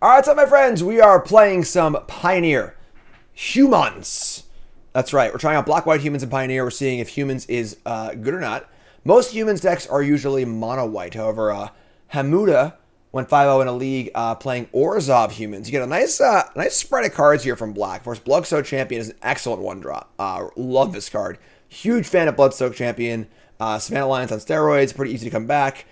Alright, so my friends, we are playing some Pioneer. Humans. That's right, we're trying out black-white humans in Pioneer. We're seeing if humans is good or not. Most humans decks are usually mono-white. However, Hamuda went 5-0 in a league playing Orzhov humans. You get a nice spread of cards here from black. Of course, Bloodsoaked Champion is an excellent one-drop. Love this card. Huge fan of Bloodsoaked Champion. Savannah Lions on steroids, pretty easy to come back.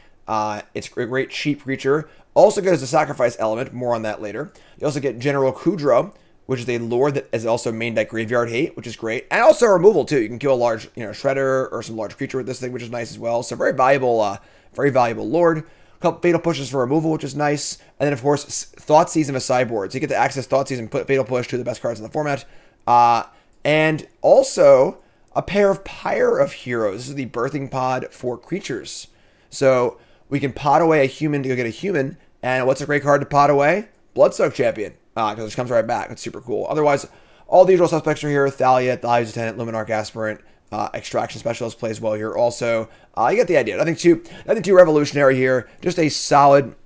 It's a great cheap creature. Also good as a sacrifice element, more on that later. You also get General Kudro, which is a lord that is also main deck graveyard hate, which is great. And also removal too. You can kill a large, shredder or some large creature with this thing, which is nice as well. So very valuable lord. A couple fatal pushes for removal, which is nice. And then of course, Thoughtseize in a sideboard. So you get to access Thoughtseize and put fatal push, two of the best cards in the format. And also a pair of Pyre of Heroes. This is the birthing pod for creatures. So we can pot away a human to go get a human. And what's a great card to pot away? Bloodsoaked Champion. Because it just comes right back. It's super cool. Otherwise, all the usual suspects are here. Thalia, Thalia's Lieutenant, Luminarch Aspirant, Extraction Specialist plays well here also. You get the idea. Nothing too revolutionary here. Just a solid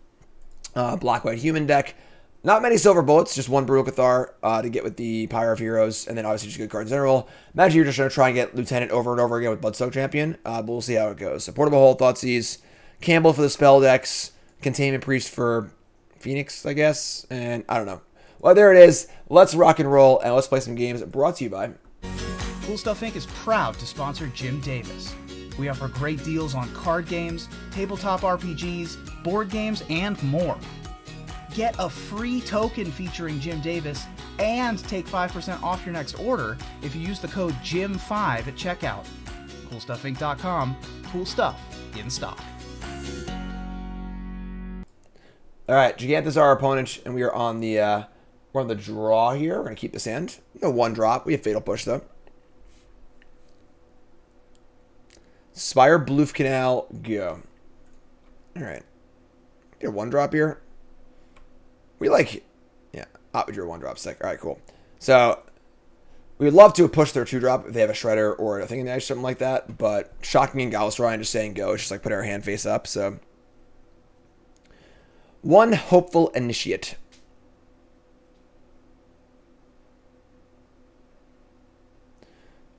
black-white human deck. Not many silver bullets, just one Brutal Cathar to get with the Pyre of Heroes, and then obviously just good cards in general. Imagine you're just going to try and get Lieutenant over and over again with Bloodsoaked Champion, but we'll see how it goes. So Portable Hold, Thoughtseize, Kambal for the spell decks, Containment Priest for Phoenix, I guess, and I don't know. Well, there it is. Let's rock and roll, and let's play some games brought to you by Cool Stuff Inc. is proud to sponsor Jim Davis. We offer great deals on card games, tabletop RPGs, board games, and more. Get a free token featuring Jim Davis and take 5% off your next order if you use the code JIM5 at checkout. CoolStuffInc.com. Cool stuff in stock. All right, Giganta's our opponent, and we are on the we're on the draw here. We're gonna keep this hand. No one drop. We have fatal push though. Spire, Bloof Canal, go. All right, get a one drop here. We like, yeah. We drew a one drop sick. All right, cool. So we would love to push their two drop if they have a shredder or a thing in the edge, something like that. But shocking and Godless Shrine just saying go. It's just like put our hand face up. So. One Hopeful Initiate.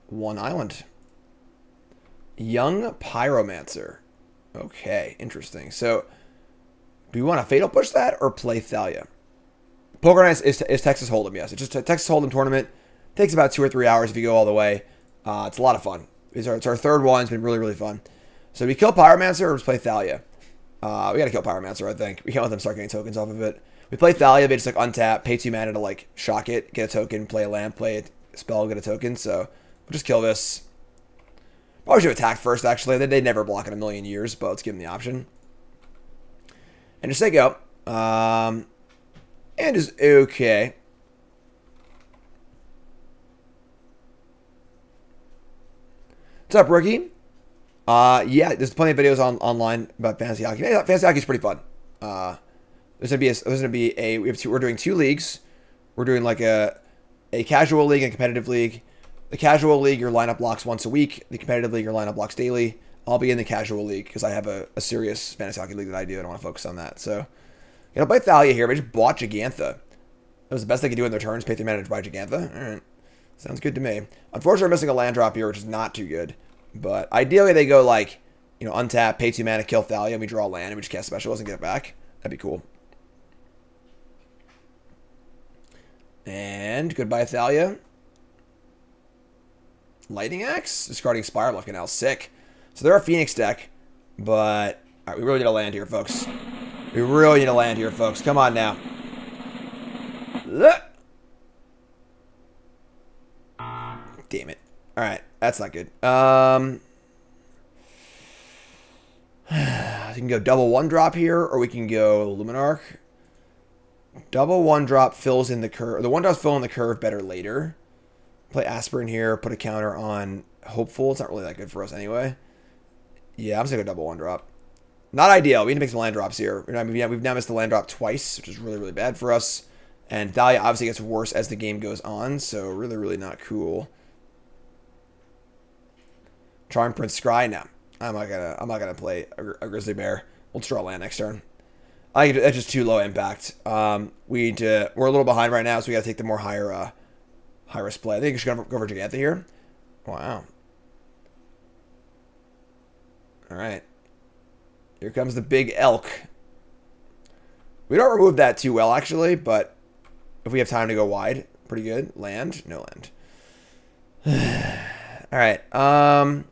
One Island. Young Pyromancer. Okay, interesting. So, do we want to Fatal Push that or play Thalia? Poker Nights is Texas Hold'em, yes. It's just a Texas Hold'em tournament. Takes about 2 or 3 hours if you go all the way. It's a lot of fun. It's our third one. It's been really, really fun. So, we kill Pyromancer or just play Thalia? We gotta kill Pyromancer, I think. We can't let them start getting tokens off of it. We play Thalia, they just like untap, pay 2 mana to like shock it, get a token, play a lamp, play a spell, get a token. So we'll just kill this. Probably should have attacked first, actually. They never block in a million years, but let's give them the option. And just say go. And just okay. What's up, rookie? Yeah, there's plenty of videos online about fantasy hockey. Fantasy hockey is pretty fun. We're doing 2 leagues. We're doing like a casual league and a competitive league. The casual league, your lineup blocks once a week. The competitive league, your lineup blocks daily. I'll be in the casual league because I have a serious fantasy hockey league that I do, and I want to focus on that. So, play Thalia here. But I just bought Gigantha. That was the best they could do in their turns. Pay 3 mana to buy Gigantha. All right, sounds good to me. Unfortunately, I'm missing a land drop here, which is not too good. But ideally, they go like, untap, pay 2 mana, kill Thalia, and we draw a land, and we just cast Specialist and get it back. That'd be cool. And goodbye, Thalia. Lightning Axe? Discarding Spire Bluff Canal. Sick. So they're a Phoenix deck, but all right, we really need a land here, folks. We really need a land here, folks. Come on now. Damn it. All right, that's not good. We can go double 1-drop here, or we can go Luminarch. Double 1-drop fills in the curve. The 1-drops fill in the curve better later. Play Aspirant here, put a counter on Hopeful. It's not really that good for us anyway. Yeah, I'm just going to go double 1-drop. Not ideal. We need to make some land drops here. We've now missed the land drop twice, which is really, really bad for us. And Thalia obviously gets worse as the game goes on, so really, really not cool. Charm Prince Scry? No. I'm not gonna play a Grizzly Bear. We'll draw land next turn. That's just too low impact. We're a little behind right now, so we got to take the more high risk play. I think we should go for Gigantha here. Wow. All right. Here comes the big elk. We don't remove that too well, actually, but if we have time to go wide, pretty good. Land? No land. All right. I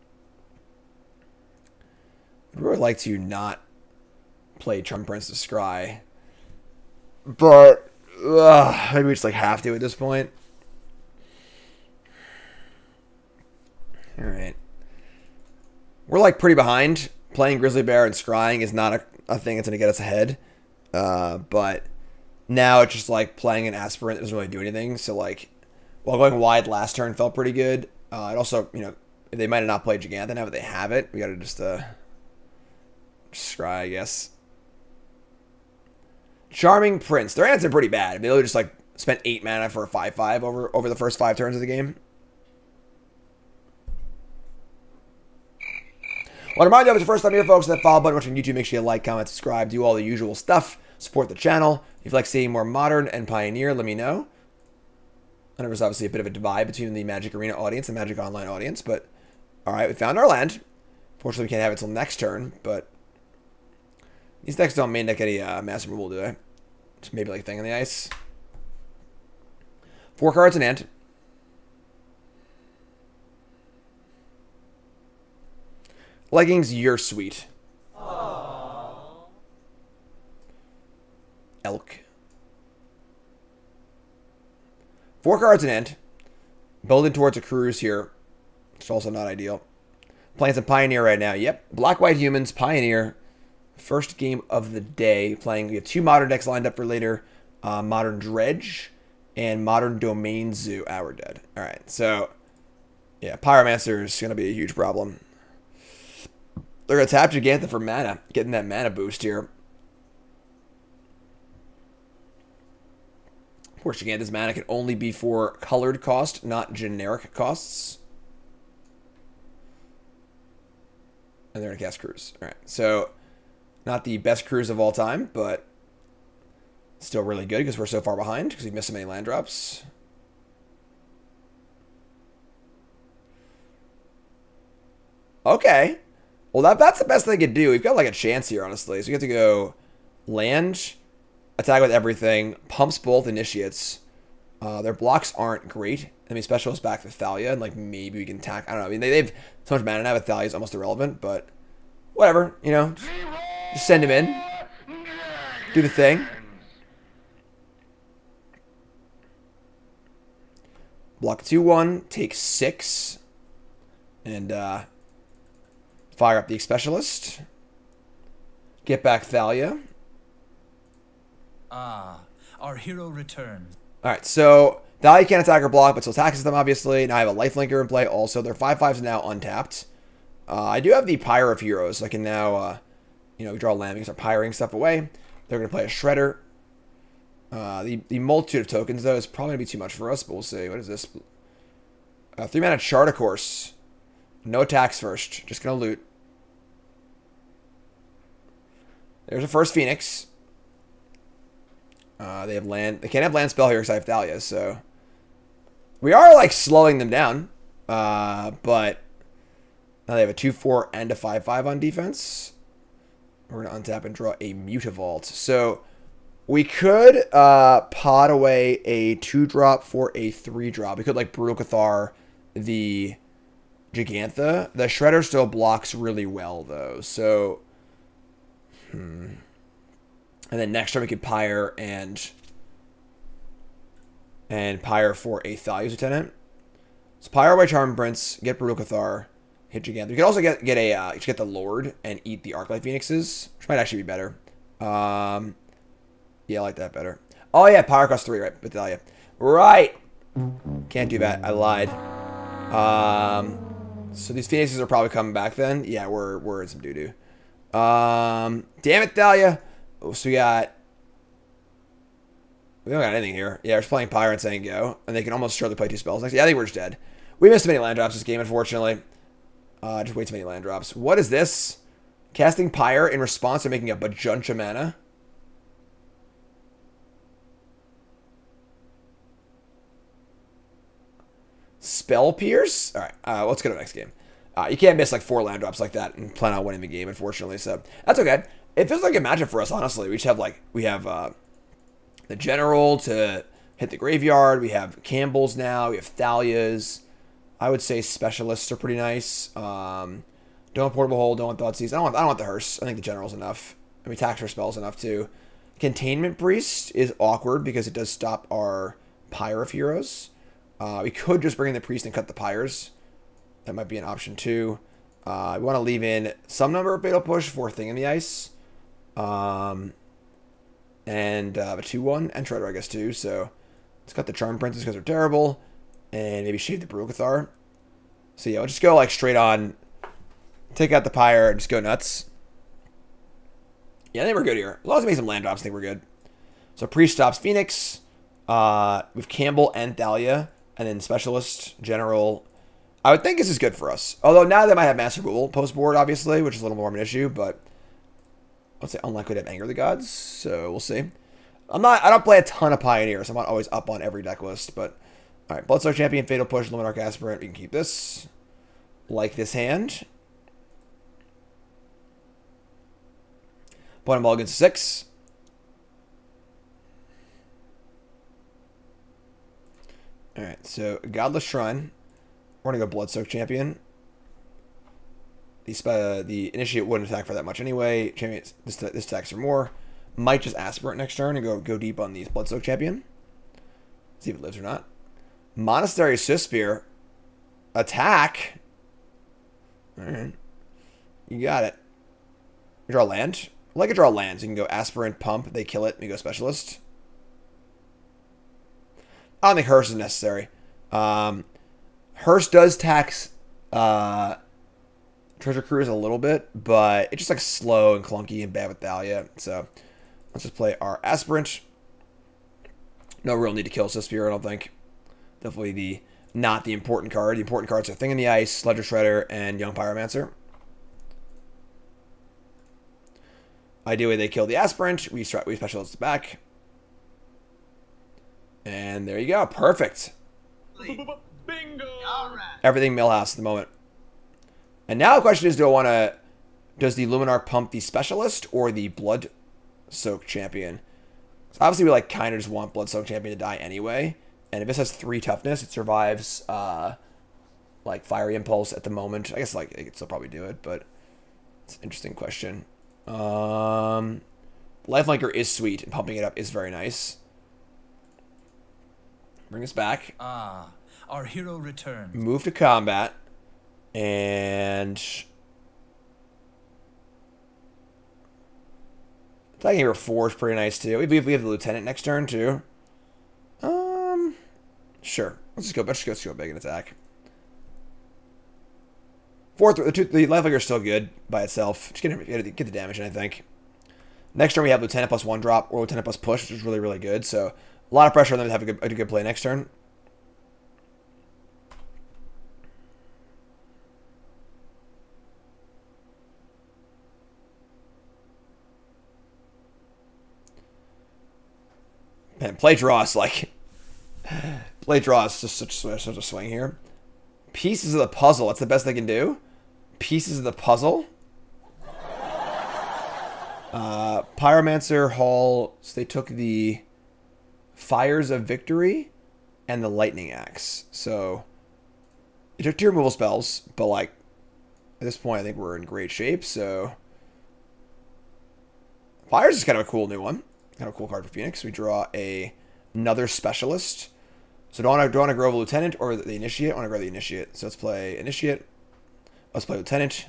would like to not play Charm Prince to Scry, but maybe we just like have to at this point. All right. We're like pretty behind. Playing Grizzly Bear and Scrying is not a thing that's going to get us ahead. But now it's just like playing an Aspirant doesn't really do anything. So like, while going wide last turn felt pretty good. It also, you know, they might have not played Gigantha now, but they have it. We got to just Scry, I guess. Charming Prince. Their hands are pretty bad. They literally just like spent 8 mana for a 5/5 over the first 5 turns of the game. Want to remind you, if it's your first time here, folks, that follow button watching YouTube, make sure you like, comment, subscribe, do all the usual stuff. Support the channel. If you'd like seeing more Modern and Pioneer, let me know. I know there's obviously a bit of a divide between the Magic Arena audience and Magic Online audience, but alright, we found our land. Fortunately, we can't have it until next turn, but these decks don't main deck any mass removal, do they? Just maybe like Thing on the Ice. 4 cards in hand. Leggings, you're sweet. Aww. Elk. 4 cards in hand. Building towards a cruise here. It's also not ideal. Playing some Pioneer right now. Yep. Black-White Humans, Pioneer. First game of the day. We have 2 Modern decks lined up for later. Modern Dredge and Modern Domain Zoo. We're dead. Alright, so yeah, Pyromancer is going to be a huge problem. They're going to tap Gigantha for mana. Getting that mana boost here. Of course, Gigantha's mana can only be for colored cost, not generic costs. And they're going to cast Cruise. Alright, so not the best Cruise of all time, but still really good because we're so far behind because we missed so many land drops. Okay. Well, that's the best they could do. We've got like a chance here, honestly. So we have to go land, attack with everything, pumps both initiates. Their blocks aren't great. I mean, special is back to Thalia, and like maybe we can attack. I don't know. I mean, they've so much mana now with Thalia is almost irrelevant, but whatever. You know, just send him in, do the thing. Block 2/1, take 6, and fire up the Specialist. Get back Thalia. Our hero returns. Alright, so Thalia can't attack or block, but still attacks them, obviously. Now I have a lifelinker in play also. Their 5/5s now untapped. I do have the Pyre of Heroes, so I can now, you know, draw land. We can start pyring stuff away. They're going to play a Shredder. The multitude of tokens, though, is probably going to be too much for us, but we'll see. What is this? 3 mana Chart of Course. No attacks first. Just going to loot. There's a first Phoenix. They have land. They can't have land spell here because I have Thalia, so we are like slowing them down. But now they have a 2/4 and a 5/5 on defense. We're gonna untap and draw a Mutavault. So we could pot away a 2-drop for a 3-drop. We could like Brutal Cathar the Gigantha. The Shredder still blocks really well though. So and then next turn we could Pyre and Pyre for a Thalia's Lieutenant. So Pyre by Charm Prince, get Brutal Cathar, hit Gigantha. You can also get the Lord and eat the Arclight Phoenixes, which might actually be better. Yeah, I like that better. Oh yeah, Pyre costs 3, right? But Thalia. Right. Can't do that. I lied. So these Phoenixes are probably coming back then. Yeah, we're in some doo-doo. Damn it, Thalia. So we don't got anything here. Yeah, we're just playing Pyre and saying go. And they can almost surely play 2 spells next. Yeah, I think we're just dead. We missed too many land drops this game, unfortunately. Just way too many land drops. What is this? Casting Pyre in response to making a bunch of mana. Spell Pierce. All right, let's go to the next game. You can't miss like 4 land drops like that and plan on winning the game, unfortunately. So that's okay. It feels like a matchup for us, honestly. We just have like the General to hit the graveyard. We have Kambals now. We have Thalias. I would say Specialists are pretty nice. Don't want Portable Hold. Don't want Thoughtseize. I don't want the Hearse. I think the General's enough. I mean, Tax for spells enough too. Containment Priest is awkward because it does stop our Pyre of Heroes. We could just bring in the Priest and cut the Pyres. That might be an option too. We want to leave in some number of Fatal Push for Thing in the Ice. And a 2-1 and Shredder, I guess, too. So let's cut the Charm Princess because they're terrible. And maybe shave the Brutal Cathar. So yeah, we'll just go like straight on. Take out the Pyre and just go nuts. Yeah, I think we're good here. As long as we make some land drops, I think we're good. So Priest stops Phoenix. With Kambal and Thalia. And then Specialist, General. I would think this is good for us. Although now they might have Master Rule post board, obviously, which is a little more of an issue. But let's say unlikely to have Anger of the Gods. So we'll see. I don't play a ton of Pioneers. I'm not always up on every deck list. But alright, Bloodsoaked Champion, Fatal Push, Luminarch Aspirant. We can keep this. Like this hand. Point mulligan 6. Alright, so Godless Shrine. We're going to go Bloodsoaked Champion. The Initiate wouldn't attack for that much anyway. Champion, this attacks for more. Might just Aspirant next turn and go deep on these Bloodsoaked Champion. See if it lives or not. Monastery Suspire. Attack. Alright. You got it. You draw land. I like to draw lands. You can go Aspirant, Pump, they kill it, and you go Specialist. I don't think Hearse is necessary. Hearse does tax Treasure Cruise a little bit, but it's just like slow and clunky and bad with Thalia. So let's just play our Aspirant. No real need to kill Suspire, I don't think. Definitely not the important card. The important cards are Thing in the Ice, Ledger Shredder, and Young Pyromancer. Ideally, they kill the Aspirant. We Specialist back. And there you go. Perfect. Bingo! All right. Everything Millhouse at the moment. And now the question is, does the Luminarch pump the Specialist or the Bloodsoaked Champion? So obviously, we like kind of just want Bloodsoaked Champion to die anyway. And if this has 3 toughness, it survives like Fiery Impulse at the moment. I guess like it could still probably do it, but it's an interesting question. Lifelinker is sweet, and pumping it up is very nice. Bring us back. Our hero returns. Move to combat. And attacking here 4 is pretty nice too. We have the Lieutenant next turn too. Sure. Let's just go big and attack. 4th, the Lifelinker is still good by itself. Just get the damage in, I think. Next turn we have Lieutenant plus 1 drop or Lieutenant plus push, which is really, really good. So a lot of pressure on them to have a good play next turn. Man, play draw is like... play draw is just such a swing here. Pieces of the Puzzle. That's the best they can do. Pieces of the Puzzle. Pyromancer, Hall. So they took the Fires of Victory and the Lightning Axe. So it took 2 removal spells, but like at this point I think we're in great shape. So Fires is kind of a cool new one. Kind of a cool card for Phoenix. We draw another Specialist. So do I want to grow the Lieutenant or the Initiate? I want to grow the Initiate. So let's play Initiate. Let's play Lieutenant.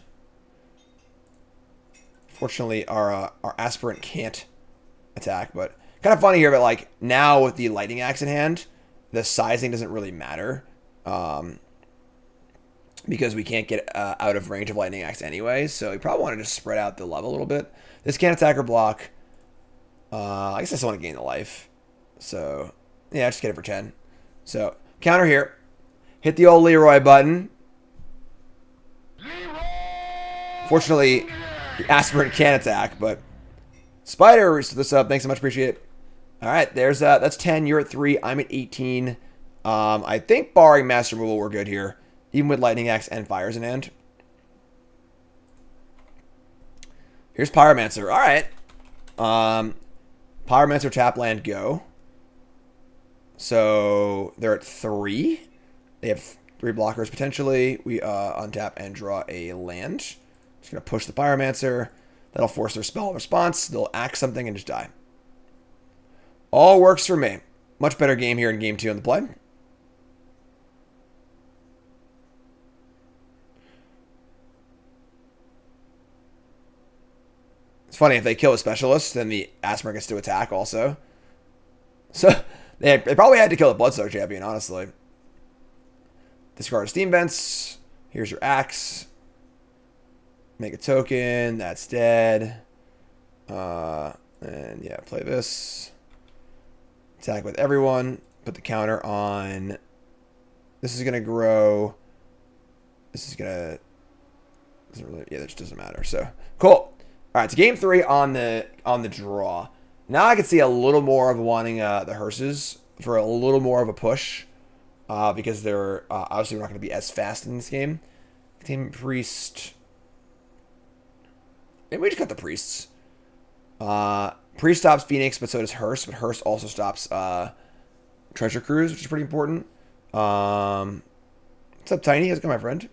Fortunately, our Aspirant can't attack, but kind of funny here. But like now with the Lightning Axe in hand, the sizing doesn't really matter because we can't get out of range of Lightning Axe anyway. So we probably want to just spread out the love a little bit. This can't attack or block. I guess I still want to gain the life. So yeah, just get it for 10. So counter here. Hit the old Leroy button. Fortunately, the Aspirant can attack, but Spider stood this up. Thanks so much, appreciate it. All right, there's that's 10. You're at 3. I'm at 18. I think barring Master Removal, we're good here. Even with Lightning Axe and Fires in hand. Here's Pyromancer. All right. Pyromancer, tap, land, go. So they're at 3. They have 3 blockers potentially. We untap and draw a land. Just going to push the Pyromancer. That'll force their spell response. They'll axe something and just die. All works for me. Much better game here in game 2 on the play. It's funny, if they kill a specialist, then the Aspirant gets to attack also. So, they probably had to kill a Bloodsoaked Champion, honestly. Discard Steam Vents. Here's your axe. Make a token. That's dead. And yeah, play this. Attack with everyone. Put the counter on. This is going to grow. This is going to... Doesn't really... Yeah, that just doesn't matter. So, cool. All right, so game 3 on the draw. Now I can see a little more of wanting the hearses for a little more of a push, because they're obviously not going to be as fast in this game. Containment Priest. Maybe we just cut the priests. Priest stops Phoenix, but so does Hearse. But Hearse also stops Treasure Cruise, which is pretty important. What's up, Tiny? How's it going, my friend?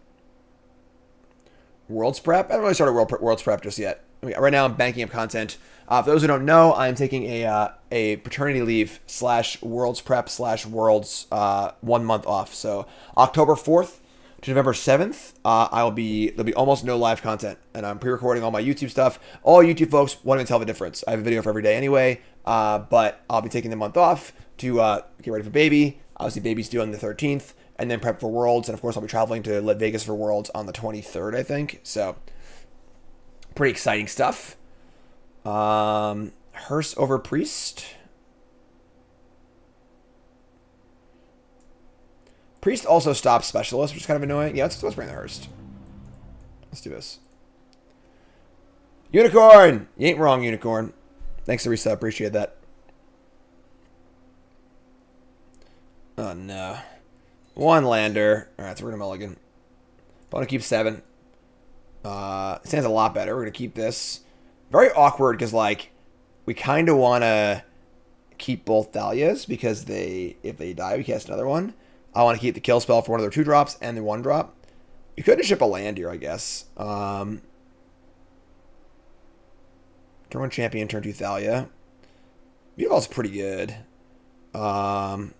Worlds Prep. I haven't really started Worlds Prep just yet. Right now, I'm banking up content. For those who don't know, I'm taking a paternity leave / Worlds Prep / Worlds 1 month off. So October 4th to November 7th, there'll be almost no live content, and I'm pre-recording all my YouTube stuff. All YouTube folks won't even tell the difference. I have a video for every day anyway, but I'll be taking the month off to get ready for baby. Obviously, baby's due on the 13th, and then prep for Worlds, and of course, I'll be traveling to Vegas for Worlds on the 23rd, I think. So. Pretty exciting stuff. Hearse over Priest. Priest also stops Specialist, which is kind of annoying. Yeah, let's bring the Hearse. Let's do this. Unicorn! You ain't wrong, Unicorn. Thanks for the reset. Appreciate that. Oh, no. 1 lander. Alright, so we're going to mulligan. I want to keep 7. Stands a lot better. We're going to keep this. Very awkward because, like, we kind of want to keep both Thalias because if they die, we cast another one. I want to keep the kill spell for one of their 2-drops and the 1-drop. You could just ship a land here, I guess. Turn 1 champion, turn 2 Thalia. Mutavault's pretty good. Get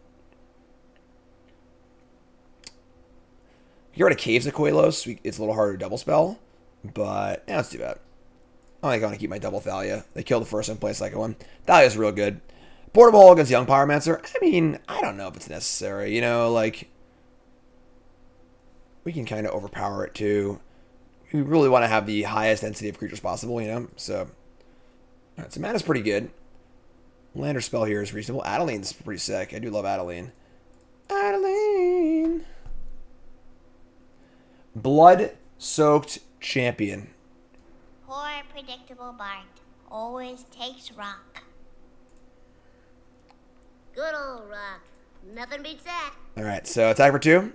rid of Caves of Koilos. It's a little harder to double spell. But, yeah, let's do that. I think I want to keep my double Thalia. They kill the first one, play a second one. Thalia's real good. Portable against Young Pyromancer. I mean, I don't know if it's necessary. You know, like, we can kind of overpower it, too. We really want to have the highest density of creatures possible, you know? So, alright, so mana's pretty good. Lander spell here is reasonable. Adeline's pretty sick. I do love Adeline. Adeline! Blood-soaked champion. Poor predictable Bart. Always takes rock. Good old rock. Nothing beats that. Alright, so attack for 2.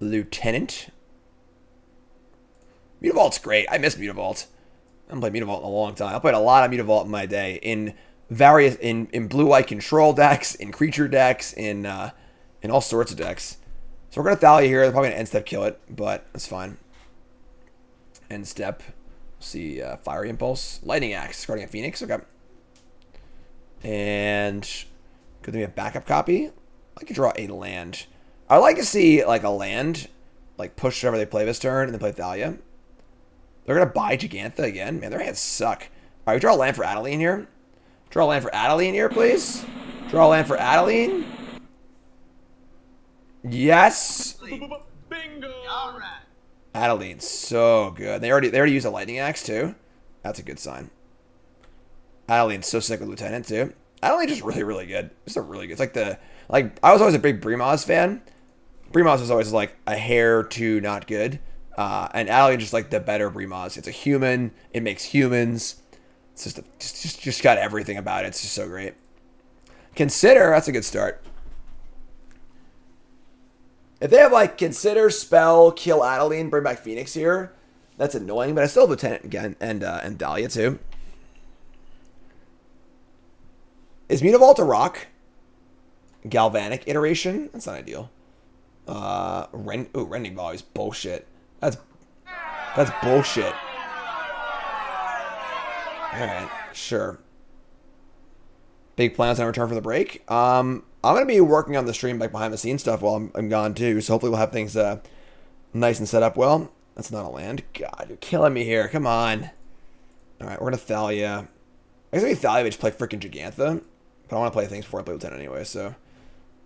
Lieutenant. Mutavault's great. I miss Mutavault. I haven't played Mutavault in a long time. I played a lot of Mutavault in my day. In various in blue-white control decks, in creature decks, in all sorts of decks. So we're going to Thalia here. They're probably going to end step kill it, but that's fine. End step. See, Fiery Impulse. Lightning Axe. Discarding a Phoenix. Okay. And could there be a backup copy? I could draw a land. I'd like to see, like, a land, like, push whenever they play this turn and then play Thalia. They're going to buy Gigantha again. Man, their hands suck. All right, we draw a land for Adeline here. Draw a land for Adeline here, please. Draw a land for Adeline. Yes. Bingo! Alright. Adeline, so good. They already used a Lightning Axe, too. That's a good sign. Adeline's so sick with Lieutenant, too. Adeline's just really, really good. Just a really good. It's like I was always a big Bremos fan. Bremos was always like a hair too not good. And Adeline just like the better Bremos. It's a human. It makes humans. It's just got everything about it. It's just so great. Consider, that's a good start. If they have, like, consider, spell, kill Adeline, bring back Phoenix here, that's annoying, but I still have Lieutenant again, and Thalia, too. Is Mutavault a rock? Galvanic iteration? That's not ideal. Rending Volley is bullshit. That's bullshit. Alright, sure. Big plans on return for the break. I'm going to be working on the stream, like, behind the scenes stuff while I'm gone, too. So hopefully we'll have things nice and set up well. That's not a land. God, you're killing me here. Come on. Alright, we're going to Thalia. I guess maybe Thalia would just play freaking Gigantha. But I want to play things before I play Lieutenant anyway, so.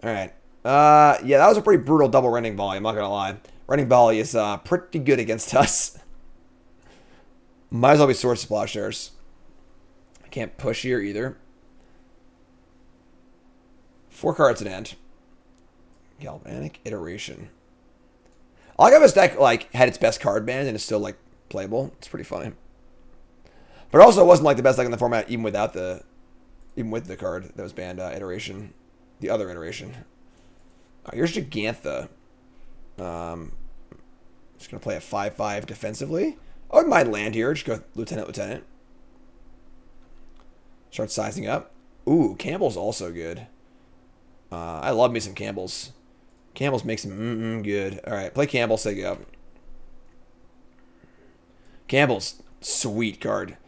Alright. Yeah, that was a pretty brutal double Rending Volley, I'm not going to lie. Rending Volley is pretty good against us. Might as well be Sword Splashers. I can't push here either. 4 cards at end. Galvanic Iteration. I like how this deck, like, had its best card banned and it's still, like, playable. It's pretty funny. But also, it wasn't, like, the best deck in the format even without the... Even with the card that was banned, iteration. The other iteration. Here's Gigantha. Just going to play a 5/5 defensively. I wouldn't mind land here. Just go Lieutenant. Start sizing up. Ooh, Kambal's also good. I love me some Kambals. Kambals makes them good. Alright, play Kambal, say go. Kambal's sweet card.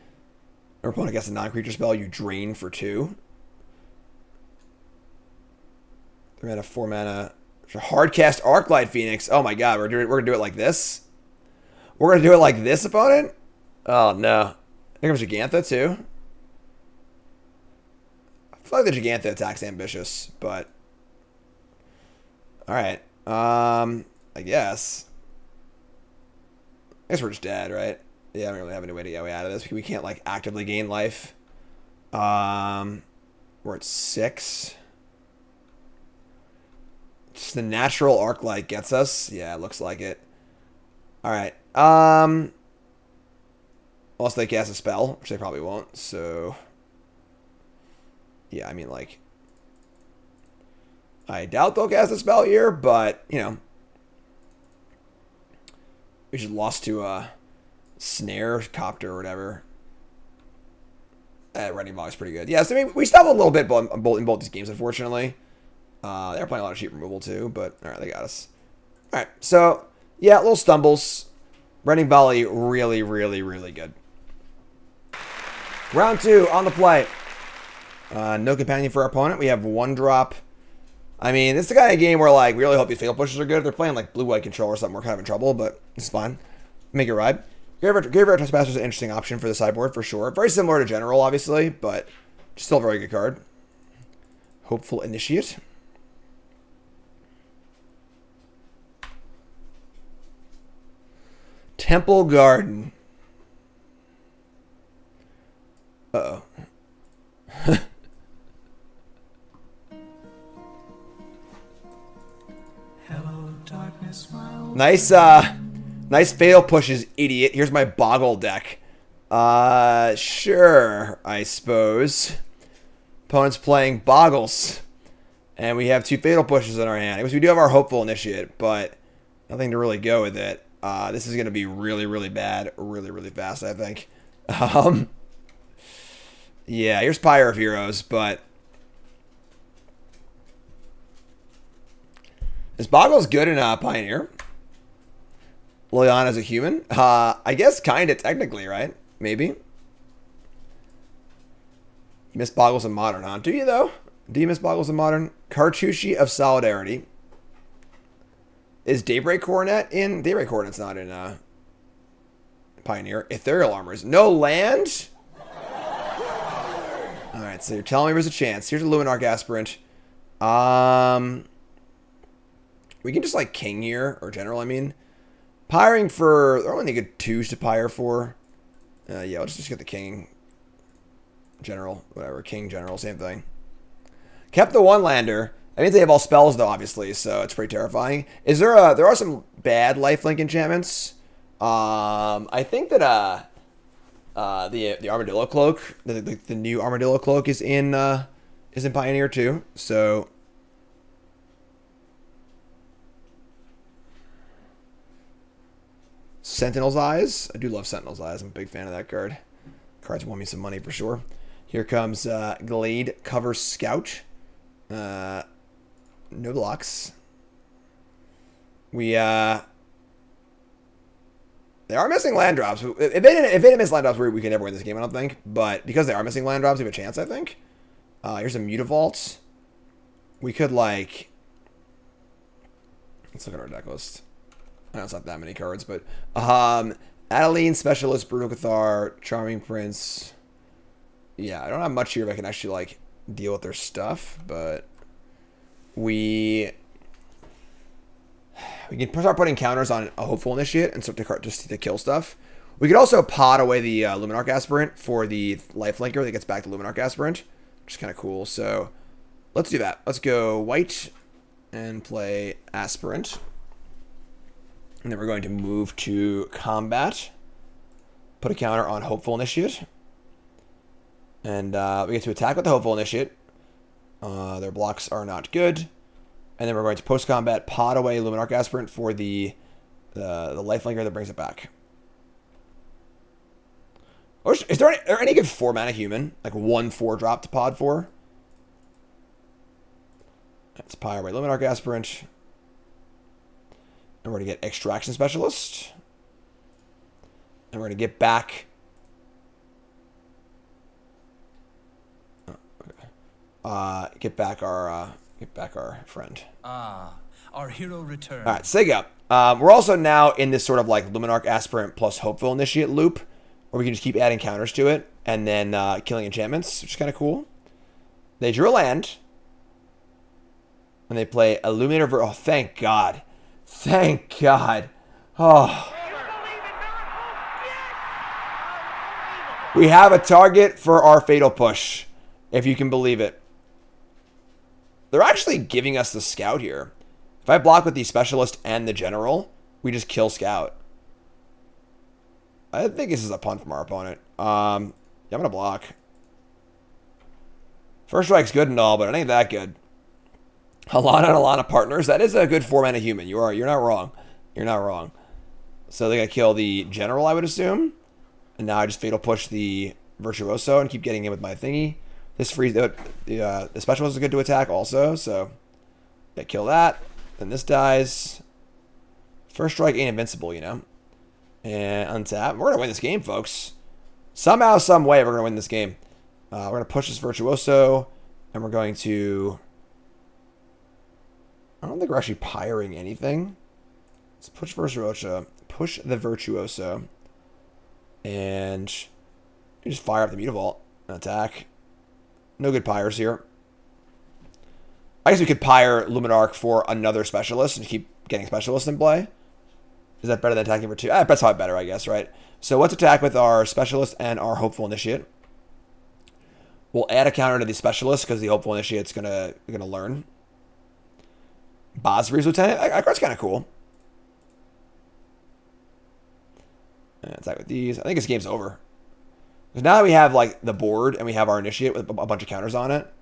Our opponent gets a non-creature spell, you drain for 2. 3 mana, 4 mana. Hardcast Arclight Phoenix. Oh my god, we're gonna do it like this? We're gonna do it like this, opponent? Oh no. Here comes Gigantha too. I feel like the Gigantha attack's ambitious, but... Alright. I guess. I guess we're just dead, right? Yeah, I don't really have any way to get way out of this. We can't, like, actively gain life. We're at 6. Just the natural Arclight gets us. Yeah, it looks like it. Alright. Unless they cast a spell, which they probably won't, so... Yeah, I mean, like... I doubt they'll cast a spell here, but, you know... We just lost to, Snare, Copter, or whatever. Rending Volley is pretty good. Yeah, so I mean, we stumbled a little bit in both these games, unfortunately. They're playing a lot of cheap removal, too, but, alright, they got us. Alright, so, yeah, little stumbles. Rending Volley, really, really, really good. Round 2, on the play. No companion for our opponent. We have 1 drop. I mean, this is the kind of game where, like, we really hope these fatal pushes are good. If they're playing, like, blue-white control or something, we're kind of in trouble, but it's fine. Make it ride. Graveyard Trespasser is an interesting option for the sideboard, for sure. Very similar to General, obviously, but still a very good card. Hopeful Initiate. Temple Garden. Uh-oh. Nice, nice fatal pushes, idiot. Here's my Boggle deck. Sure, I suppose. Opponent's playing Bogles. And we have 2 fatal pushes in our hand. I guess we do have our Hopeful Initiate, but nothing to really go with it. This is going to be really, really bad, really, really fast, I think. Yeah, here's Pyre of Heroes, but... Is Bogles good in Pioneer? Liliana's a human? I guess kind of, technically, right? Maybe. You miss Bogles in Modern, huh? Do you, though? Do you miss Bogles in Modern? Cartouche of Solidarity. Is Daybreak Coronet in? Daybreak Coronet's not in Pioneer. Ethereal Armors. No land? Alright, so you're telling me there's a chance. Here's a Luminarch Aspirant. We can just, like, King here. Or General, I mean. Piring for... There are only good 2s to Pyre for. Yeah, let's just get the King. General. Whatever. King, General. Same thing. Kept the 1-lander. I mean, they have all spells, though, obviously. So, it's pretty terrifying. Is there a... There are some bad lifelink enchantments. I think that... the Armadillo Cloak, the new Armadillo Cloak is in Pioneer too. So Sentinel's Eyes. I do love Sentinel's Eyes. I'm a big fan of that card. Cards won me some money for sure. Here comes Glade Cover Scout. No blocks. They are missing land drops. If they didn't miss land drops, we could never win this game, I don't think. But because they are missing land drops, we have a chance, I think. Here's a Mutavault. We could, like... Let's look at our deck list. I know it's not that many cards, but... Adeline, Specialist, Brutal Cathar, Charming Prince. Yeah, I don't have much here if I can actually, like, deal with their stuff, but... We can start putting counters on a Hopeful Initiate and start to just to kill stuff. We could also pot away the Luminarch Aspirant for the lifelinker that gets back to Luminarch Aspirant, which is kind of cool. So let's do that. Let's go white and play Aspirant. And then we're going to move to combat. Put a counter on Hopeful Initiate. And we get to attack with the Hopeful Initiate. Their blocks are not good. And then we're going to post-combat pot away Luminarch Aspirant for the lifelinker that brings it back. Is there any good 4-mana human? Like 1 4-drop to pod for? That's Pyre away Luminarch Aspirant. And we're going to get Extraction Specialist. And we're going to get back... get back our friend. Our hero returned. All right, Sega. We're also now in this sort of like Luminarch Aspirant plus Hopeful Initiate loop, where we can just keep adding counters to it and then killing enchantments, which is kind of cool. They drew a land, and they play Illuminator. Oh, thank God! Thank God! Oh. We have a target for our Fatal Push, if you can believe it. They're actually giving us the Scout here. If I block with the Specialist and the General, we just kill Scout. I think this is a punt from our opponent. Yeah, I'm going to block. First Strike's good and all, but it ain't that good. Alana and Alana partners. That is a good 4-mana human. You're not wrong. You're not wrong. So they're going to kill the General, I would assume. And now I just Fatal Push the Virtuoso and keep getting in with my thingy. This frees the Specialist is good to attack also, so yeah, kill that. Then this dies. First Strike ain't invincible, you know. And untap. We're gonna win this game, folks. Somehow, some way, we're gonna win this game. We're gonna push this Virtuoso, and we're going to. I don't think we're actually piring anything. Let's push Virtuoso. Push the Virtuoso, and you just fire up the Mutavault and attack. No good pyres here. I guess we could pyre Luminarch for another Specialist and keep getting Specialists in play. Is that better than attacking for 2? That's probably better, I guess, right? So let's attack with our Specialist and our Hopeful Initiate. We'll add a counter to the Specialist because the Hopeful Initiate's gonna learn. Bosri's Lieutenant. That card's kind of cool. And attack with these. I think this game's over. Because now that we have, like, the board and we have our Initiate with a bunch of counters on it,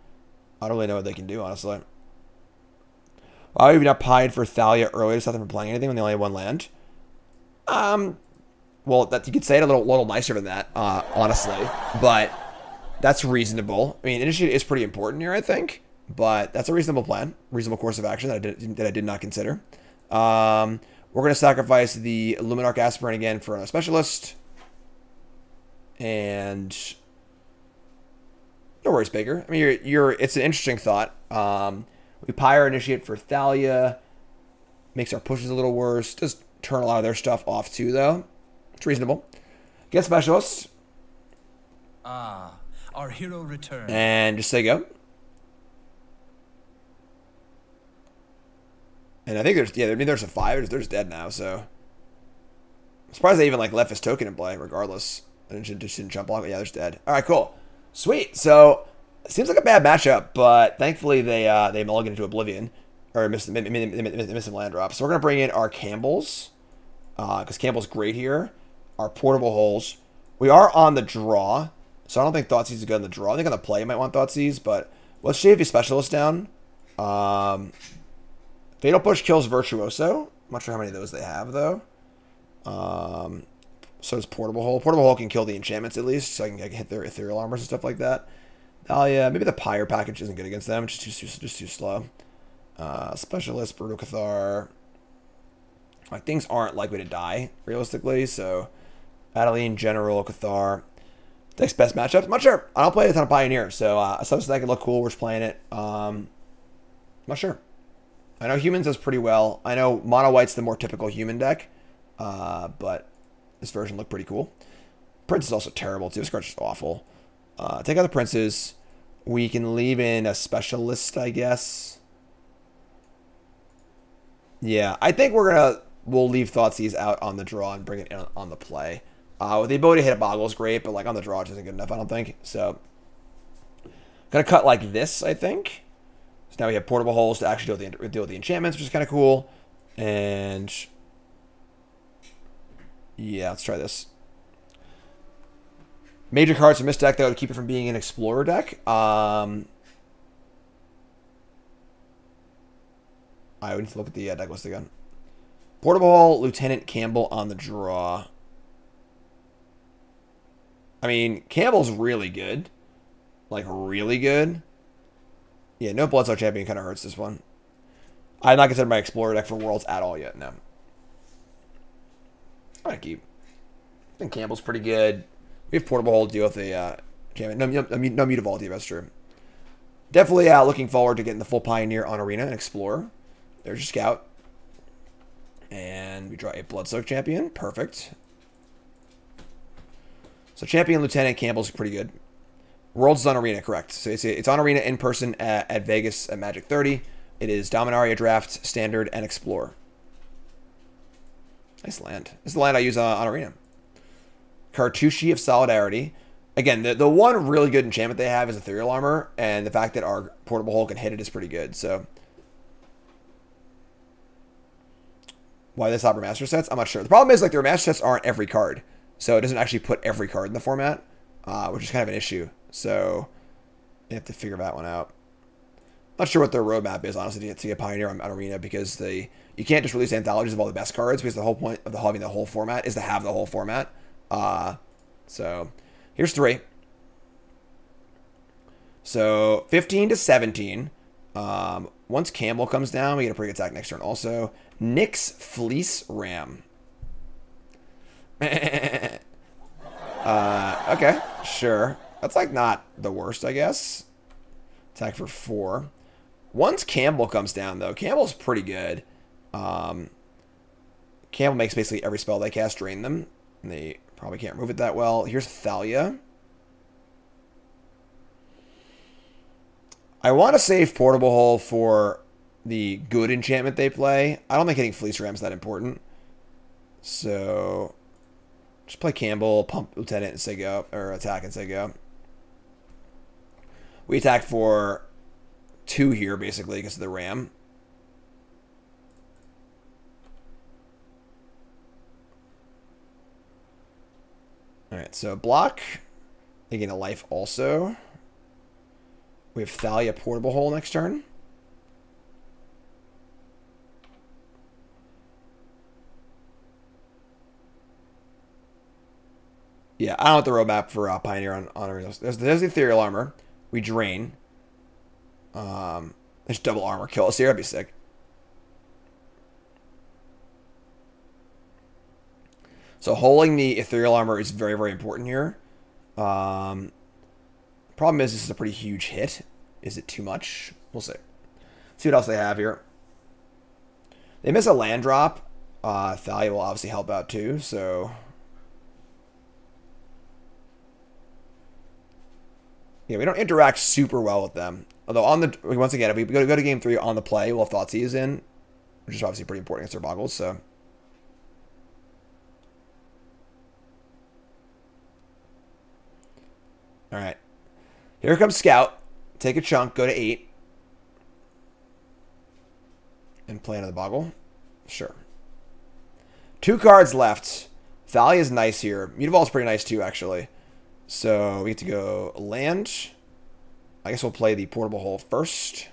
I don't really know what they can do, honestly. Why we've not pied for Thalia earlier to stop them from playing anything when they only have 1 land? Well, that you could say it a little nicer than that, honestly. But that's reasonable. I mean, Initiate is pretty important here, I think. But that's a reasonable plan. Reasonable course of action that I did not consider. We're going to sacrifice the Luminarch Aspirant again for a Specialist. And no worries, Baker. I mean, it's an interesting thought. We Pyre Initiate for Thalia. Makes our pushes a little worse. Does turn a lot of their stuff off too, though. It's reasonable. Get Specialists. Our hero returned. And just say go. And I think there's a 5. They're just dead now, so I'm surprised they even like left this token in play, regardless. I just didn't jump on it. Yeah, they're just dead. All right, cool. Sweet. So it seems like a bad matchup, but thankfully they mulligan into Oblivion. Or miss some land drops. So we're going to bring in our Kambals. Because Kamball's great here. Our Portable Holes. We are on the draw. So I don't think Thoughtseize is good on the draw. I think on the play you might want Thoughtseize. But let's shave the Specialist down. Fatal Push kills Virtuoso. I'm not sure how many of those they have, though. So does Portable Hole. Portable Hole can kill the enchantments at least, so I can hit their ethereal armors and stuff like that. Thalia, maybe the Pyre package isn't good against them. It's just too slow. Specialist, Brutal Cathar. Like, things aren't likely to die, realistically, so Adeline, General, Cathar. Next best matchup? I'm not sure. I don't play a ton of Pioneer, so something that could look cool. We're just playing it. I'm not sure. I know Humans does pretty well. I know Mono White's the more typical human deck, but this version looked pretty cool. Prince is also terrible, too. This card's just awful. Take out the Princes. We can leave in a Specialist, I guess. Yeah, I think we'll leave Thoughtseize out on the draw and bring it in on the play. With the ability to hit a Boggle is great, but like on the draw it isn't good enough, I don't think. So, gonna cut like this, I think. So now we have Portable Holes to actually deal with the enchantments, which is kind of cool. And yeah, let's try this. Major cards from this deck, though, to keep it from being an Explorer deck. I would need to look at the deck list again. Portable Hole, Lieutenant Kambal on the draw. I mean, Kambal's really good. Like, really good. Yeah, no Bloodsoaked Champion kind of hurts this one. I'm not considering my Explorer deck for Worlds at all yet, no. I'm going to keep. I think Kambal's pretty good. We have Portable Hole to deal with the champion. No Mutavault, that's true. Definitely looking forward to getting the full Pioneer on Arena and Explorer. There's your Scout. And we draw a Bloodsoaked Champion. Perfect. So Champion, Lieutenant, Kambal's pretty good. Worlds is on Arena, correct. So it's on Arena in person at Vegas at Magic 30. It is Dominaria Draft, Standard, and Explorer. Nice land. This is the land I use on Arena. Cartouche of Solidarity. Again, the one really good enchantment they have is Ethereal Armor, and the fact that our Portable Hole can hit it is pretty good. So, why they stop Remaster sets? I'm not sure. The problem is, like, the Remaster sets aren't every card, so it doesn't actually put every card in the format, which is kind of an issue. So, you have to figure that one out. Not sure what their roadmap is, honestly, to get Pioneer on Arena, because you can't just release anthologies of all the best cards, because the whole point of having the whole format is to have the whole format. So here's 3. So 15 to 17. Once Kambal comes down, we get a pretty good attack next turn. Also, Nyx Fleece Ram. Okay, sure. That's like not the worst, I guess. Attack for 4. Once Kambal comes down, though, Kambal's pretty good. Kambal makes basically every spell they cast drain them, and they probably can't move it that well. Here's Thalia. I want to save Portable Hole for the good enchantment they play. I don't think hitting Fleece Ram's that important. So, just play Kambal, pump Lieutenant, and say go. Or attack and say go. We attack for 2 here, basically, because of the Ram. Alright, so block. They gain a life also. We have Thalia Portable Hole next turn. Yeah, I don't want the roadmap for Pioneer on Arena. There's the Ethereal Armor. We drain. There's double armor kill us here. That'd be sick. So holding the Ethereal Armor is very, very important here. Problem is this is a pretty huge hit. Is it too much? We'll see. See what else they have here. They miss a land drop. Thalia will obviously help out too, so... Yeah, we don't interact super well with them. Although, once again, if we go to game 3 on the play, we'll have Thoughtseize in, which is obviously pretty important against their Bogles, so... Alright. Here comes Scout. Take a chunk, go to 8. And play another Boggle. Sure. 2 cards left. Thalia's nice here. Mutavault's pretty nice too, actually. So we get to go land. I guess we'll play the Portable Hole first.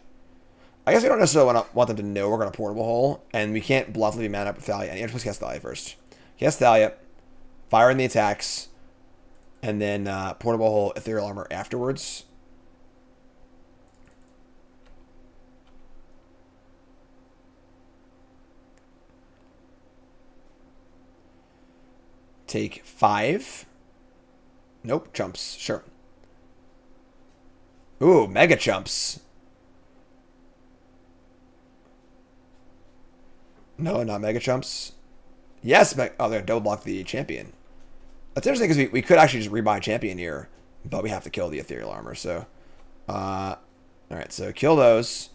I guess we don't necessarily want them to know we're going to Portable Hole. And we can't bluffly man up with Thalia. And you're supposed to cast Thalia first. Cast Thalia. Fire in the attacks. And then Portable Hole, Ethereal Armor afterwards. Take 5. Nope, chumps. Sure. Ooh, mega chumps. No, not mega chumps. Yes, oh, they're going to double block the champion. That's interesting because we could actually just rebuy champion here, but we have to kill the ethereal armor. So, alright, so kill those.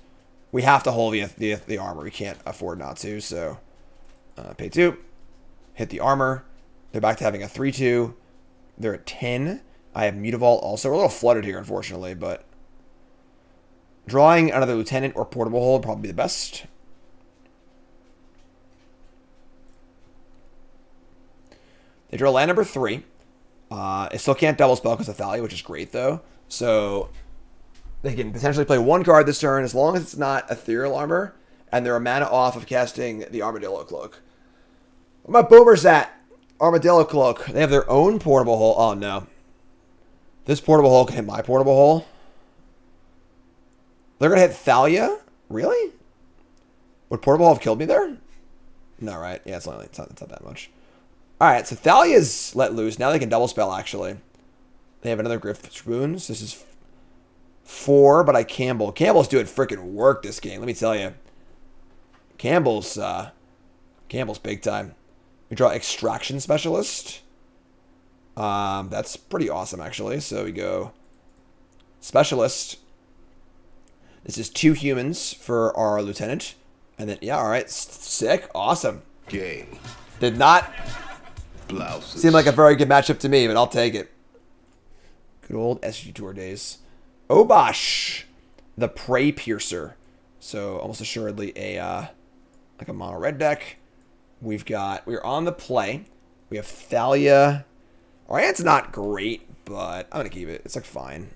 We have to hold the armor. We can't afford not to. So, pay 2. Hit the armor. They're back to having a 3-2. They're at 10. I have Mutavault also. We're a little flooded here, unfortunately, but drawing another lieutenant or portable hold would probably be the best. They draw land number 3. It still can't double spell because of Thalia, which is great, though. So they can potentially play 1 card this turn as long as it's not Ethereal Armor, and they're a mana off of casting the Armadillo Cloak. Where my boomers at? Armadillo Cloak. They have their own portable hole. Oh, no. This portable hole can hit my portable hole. They're going to hit Thalia? Really? Would portable hole have killed me there? No, right? Yeah, it's not that much. Alright, so Thalia's let loose. Now they can double spell, actually. They have another Griff Wounds. This is 4, but I Kambal. Kambal's doing freaking work this game, let me tell you. Kambal's big time. We draw Extraction Specialist. That's pretty awesome, actually. So we go Specialist. This is 2 humans for our lieutenant. And then, yeah, alright. Sick. Awesome. Game. Did not Blouses. seem like a very good matchup to me, but I'll take it. Good old SG Tour days. Obosh, the Prey Piercer. So almost assuredly a like a mono red deck. We're on the play. We have Thalia. Our hand's not great, but I'm gonna keep it. It's like fine.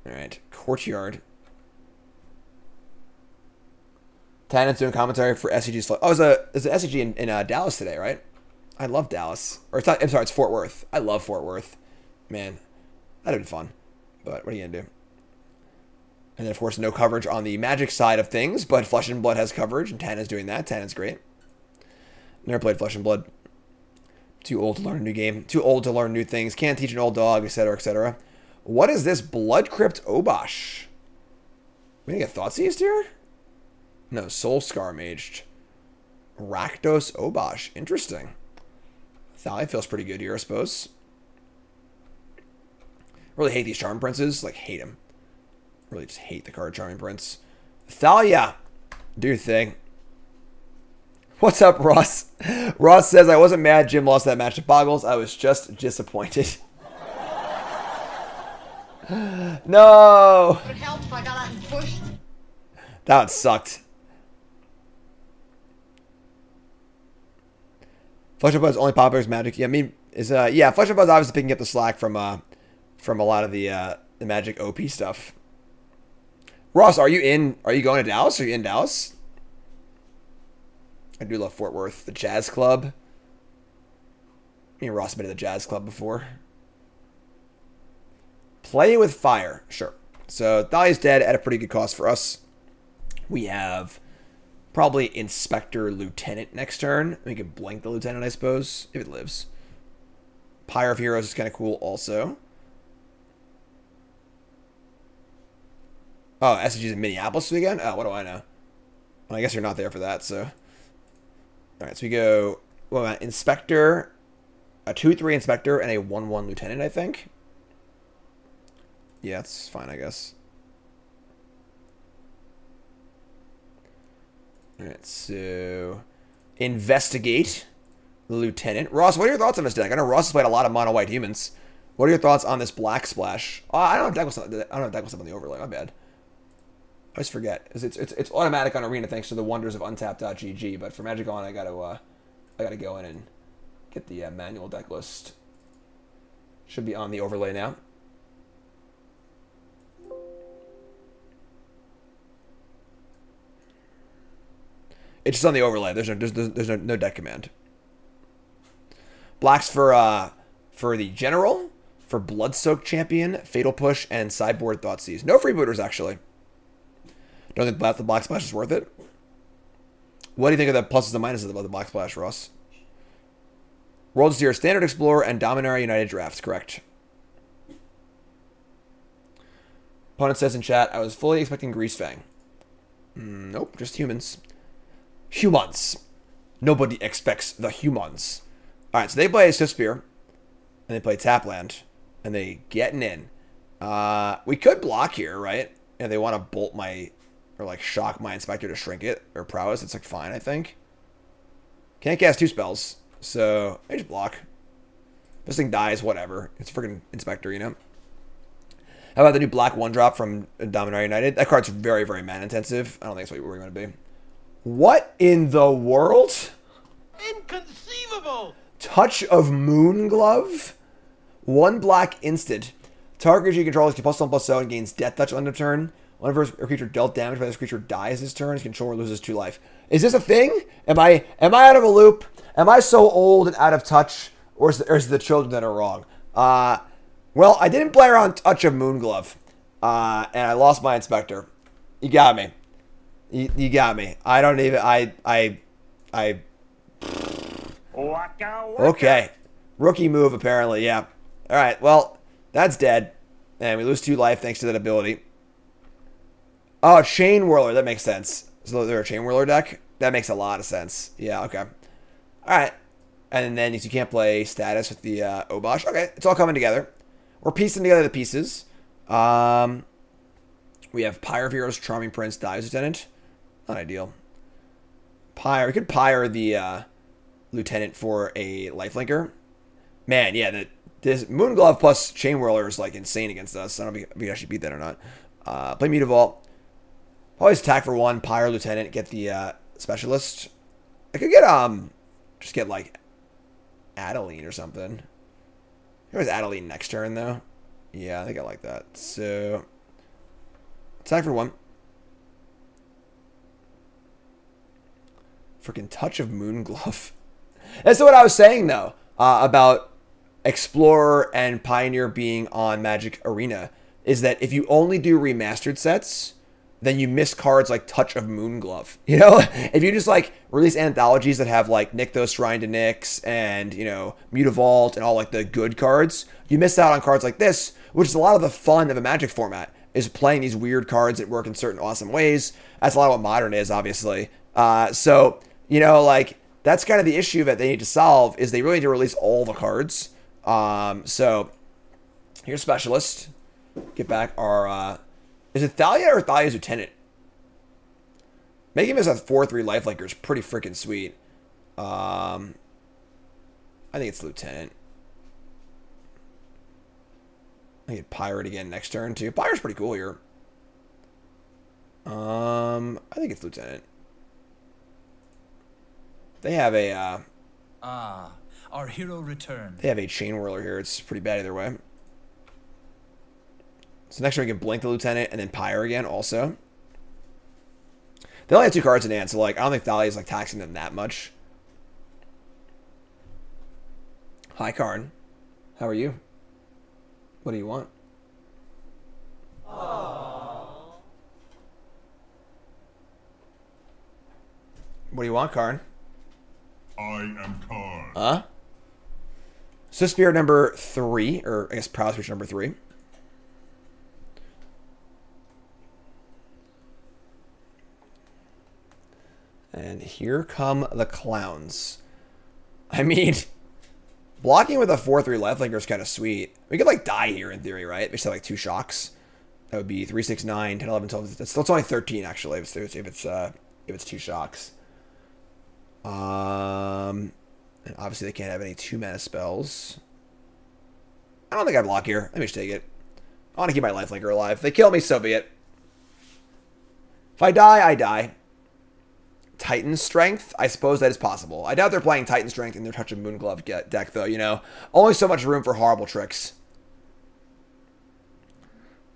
Alright, Courtyard. Tannen's doing commentary for SCG's. Oh, there's an SCG in Dallas today, right? I love Dallas. Or it's not, I'm sorry, it's Fort Worth. I love Fort Worth. Man, that'd be fun. But what are you going to do? And then, of course, no coverage on the Magic side of things, but Flesh and Blood has coverage, and Tannen's doing that. Tannen's great. Never played Flesh and Blood. Too old to learn a new game. Too old to learn new things. Can't teach an old dog, etc., etc. What is this Blood Crypt Obosh? We gonna get Thoughtseized here? No, Soul Scar Maged. Rakdos Obosh. Interesting. Thalia feels pretty good here, I suppose. Really hate these Charm Princes. Like, hate them. Really just hate the card Charming Prince. Thalia! Do your thing. What's up, Ross? Ross says, I wasn't mad Jim lost that match to Bogles. I was just disappointed. No! It helped if I got out and pushed. That one sucked. Flesh and Blood's only popular is Magic. Yeah, I mean, yeah, Flesh and Blood's obviously picking up the slack from a lot of the Magic OP stuff. Ross, are you going to Dallas? Are you in Dallas? I do love Fort Worth. The Jazz Club. Me and Ross have been to the Jazz Club before. Play with fire. Sure. So Thalia's dead at a pretty good cost for us. We have probably Inspector Lieutenant next turn. We can blank the Lieutenant, I suppose, if it lives. Pyre of Heroes is kind of cool also. Oh, SCG's in Minneapolis again? Oh, what do I know? Well, I guess you're not there for that, so. Alright, so we go, well, Inspector, a 2/3 Inspector, and a 1/1 Lieutenant, I think. Yeah, that's fine, I guess. Alright, so investigate the Lieutenant. Ross, what are your thoughts on this deck? I know Ross has played a lot of mono white humans. What are your thoughts on this black splash? Oh, I don't have deck with stuff on the overlay. My bad. I always forget. It's automatic on Arena thanks to the wonders of untap.gg, but for Magic On, I gotta go in and get the manual deck list. Should be on the overlay now. It's just on the overlay. There's no deck command. Blacks for the general, for Bloodsoaked Champion, Fatal Push, and sideboard Thoughtseize. No freebooters actually. Don't think the Black Splash is worth it. What do you think of the pluses and minuses about the Black Splash, Ross? World Seer, Standard Explorer, and Dominaria United drafts. Correct. Opponent says in chat, I was fully expecting Greasefang. Nope, just humans. Humans. Nobody expects the humans. Alright, so they play Swift Spear, and they play Tapland, and they getting in. We could block here, right? And they want to bolt my, or like shock my Inspector to shrink it, or Prowess. It's like fine, I think. Can't cast 2 spells, so I just block. This thing dies, whatever. It's a freaking Inspector, you know? How about the new black 1-drop from Dominaria United? That card's very, very mana intensive. I don't think that's where you want to be. What in the world? Inconceivable! Touch of Moonglove? 1 black instant. Target creature you control is +1/+0 and gains Death Touch on the turn. Whenever a creature dealt damage by this creature dies this turn, its controller loses 2 life. Is this a thing? Am I out of a loop? Am I so old and out of touch? Or is it the children that are wrong? Well, I didn't play around Touch of Moonglove. And I lost my Inspector. You got me. You got me. I don't even... Okay. Rookie move, apparently. Yeah. Alright, well, that's dead. And we lose 2 life thanks to that ability. Oh, Chain Whirler. That makes sense. So they're a Chain Whirler deck? That makes a lot of sense. Yeah, okay. Alright. And then you can't play status with the Obosh. Okay, it's all coming together. We're piecing together the pieces. We have Pyre of Heroes, Charming Prince, Dives Lieutenant. Not ideal. Pyre. We could Pyre the Lieutenant for a lifelinker. Man, yeah, this Moonglove plus Chain Whirler is like insane against us. I don't know if we can actually beat that or not. Play Mutavault. Always attack for 1, Pyre Lieutenant, get the Specialist. I could get, just get like Adeline or something. Here's Adeline next turn, though. Yeah, I think I like that. So, attack for 1. Freaking Touch of Moonglove. That's what I was saying, though, about Explorer and Pioneer being on Magic Arena, is that if you only do remastered sets, then you miss cards like Touch of Moonglove. You know, if you just like release anthologies that have like Nykthos Shrine to Nyx and, you know, Mutavault and all like the good cards, you miss out on cards like this, which is a lot of the fun of a Magic format, is playing these weird cards that work in certain awesome ways. That's a lot of what Modern is, obviously. So, you know, like, that's kind of the issue that they need to solve, is they really need to release all the cards. So, here's Specialist. Get back our, is it Thalia or Thalia's Lieutenant? Making this a 4/3 lifelinker is pretty freaking sweet. I think it's Lieutenant. I can Pirate again next turn, too. Pirate's pretty cool here. I think it's Lieutenant. They have a, our hero returned. They have a Chain Whirler here. It's pretty bad either way. So next turn we can blink the Lieutenant and then Pyre again also. They only have 2 cards in hand, so like I don't think Thalia is like taxing them that much. Hi Karn. How are you? What do you want? Aww. What do you want, Karn? I am Karn. Huh? So Spirit number 3, or I guess Prowess Creature number 3. And here come the clowns. I mean, blocking with a 4/3 lifelinker is kind of sweet. We could like die here in theory, right? We just have like 2 shocks. That would be 3, 6, 9, 10, 11, 12. That's only 13 actually if it's 2 shocks. And obviously they can't have any 2-mana spells. I don't think I block here. Let me just take it. I want to keep my lifelinker alive. If they kill me, so be it. If I die, I die. Titan Strength? I suppose that is possible. I doubt they're playing Titan Strength in their Touch of Moonglove deck, though, you know. Only so much room for horrible tricks.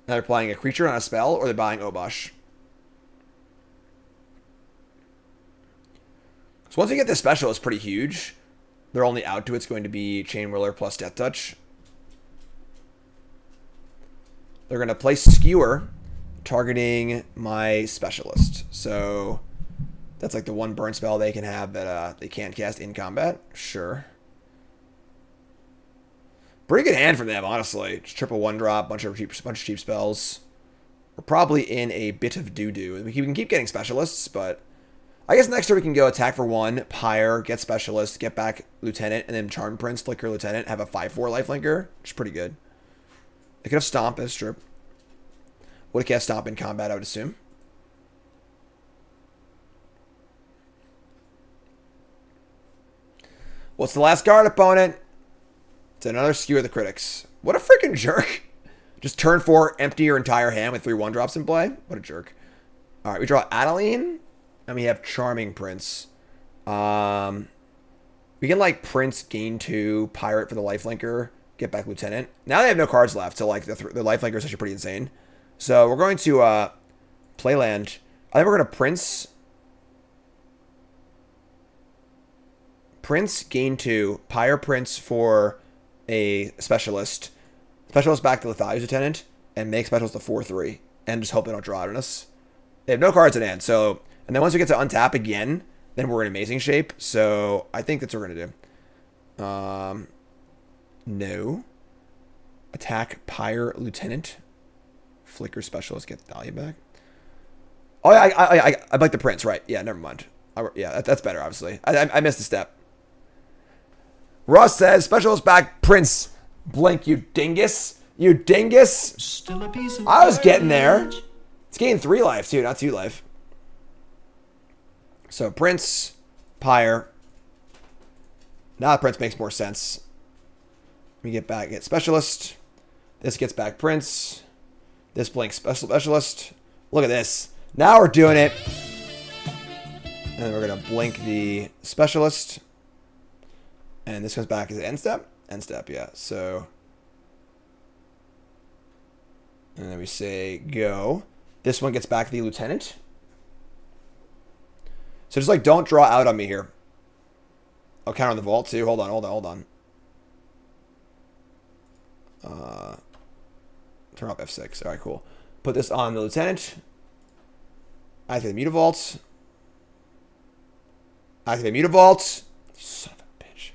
Now they're playing a creature on a spell, or they're buying Obosh. So once we get this special, it's pretty huge. Their only out to it's going to be Chain Whirler plus Death Touch. They're going to play Skewer, targeting my Specialist. So that's like the one burn spell they can have that they can't cast in combat. Sure. Pretty good hand for them, honestly. Just triple 1-drop, bunch of cheap spells. We're probably in a bit of doo-doo. We can keep getting Specialists, but I guess next turn we can go attack for 1, Pyre, get Specialist, get back Lieutenant, and then Charm Prince, flicker Lieutenant, have a 5-4 lifelinker, which is pretty good. They could have Stomp as true. Would have cast Stomp in combat, I would assume. What's the last card, opponent? It's another Skewer the Critics. What a freaking jerk. Just turn 4, empty your entire hand with 3 1-drops in play. What a jerk. Alright, we draw Adeline. And we have Charming Prince. We can like Prince, gain 2, Pirate for the lifelinker, get back Lieutenant. Now they have no cards left, so like the lifelinker is actually pretty insane. So we're going to play land. I think we're going to Prince, gain 2, Pyre Prince for a Specialist. Specialist back to the Thalia's Lieutenant, and make Specialist a 4-3, and just hope they don't draw out on us. They have no cards in hand, so... And then once we get to untap again, then we're in amazing shape. So I think that's what we're going to do. No. Attack Pyre Lieutenant. Flicker Specialist, get Thalia back. Oh, yeah, I like the Prince, right. Yeah, never mind. Yeah, that's better, obviously. I missed a step. Ross says, Specialist back, Prince. Blink, you dingus. You dingus. Still a piece of I was getting there. It's gaining 3 life, too, not 2 life. So Prince, Pyre. Now Prince makes more sense. We get Specialist. This gets back Prince. This blinks Specialist. Look at this. Now we're doing it. And then we're going to blink the Specialist. And this comes back as end step? End step, yeah. So. And then we say go. This one gets back the Lieutenant. So just like don't draw out on me here. I'll counter the vault too. Hold on. Turn off F6. Alright, cool. Put this on the Lieutenant. Activate Mutavault. Activate Mutavault. Son of a bitch.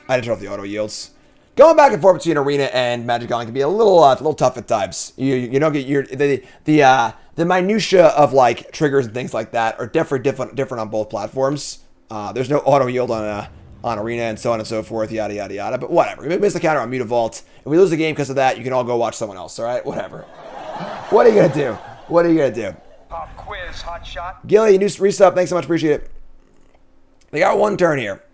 I didn't turn off the auto yields. Going back and forth between Arena and Magic Online can be a little tough at times. You don't get the minutia of like triggers and things like that are different on both platforms. There's no auto yield on Arena and so on and so forth, yada yada yada. But whatever. We miss the counter on Mutavault, and we lose the game because of that. You can all go watch someone else. All right, whatever. What are you gonna do? What are you gonna do? Pop quiz, hot shot. Gilly, new resub. Thanks so much. Appreciate it. They got one turn here.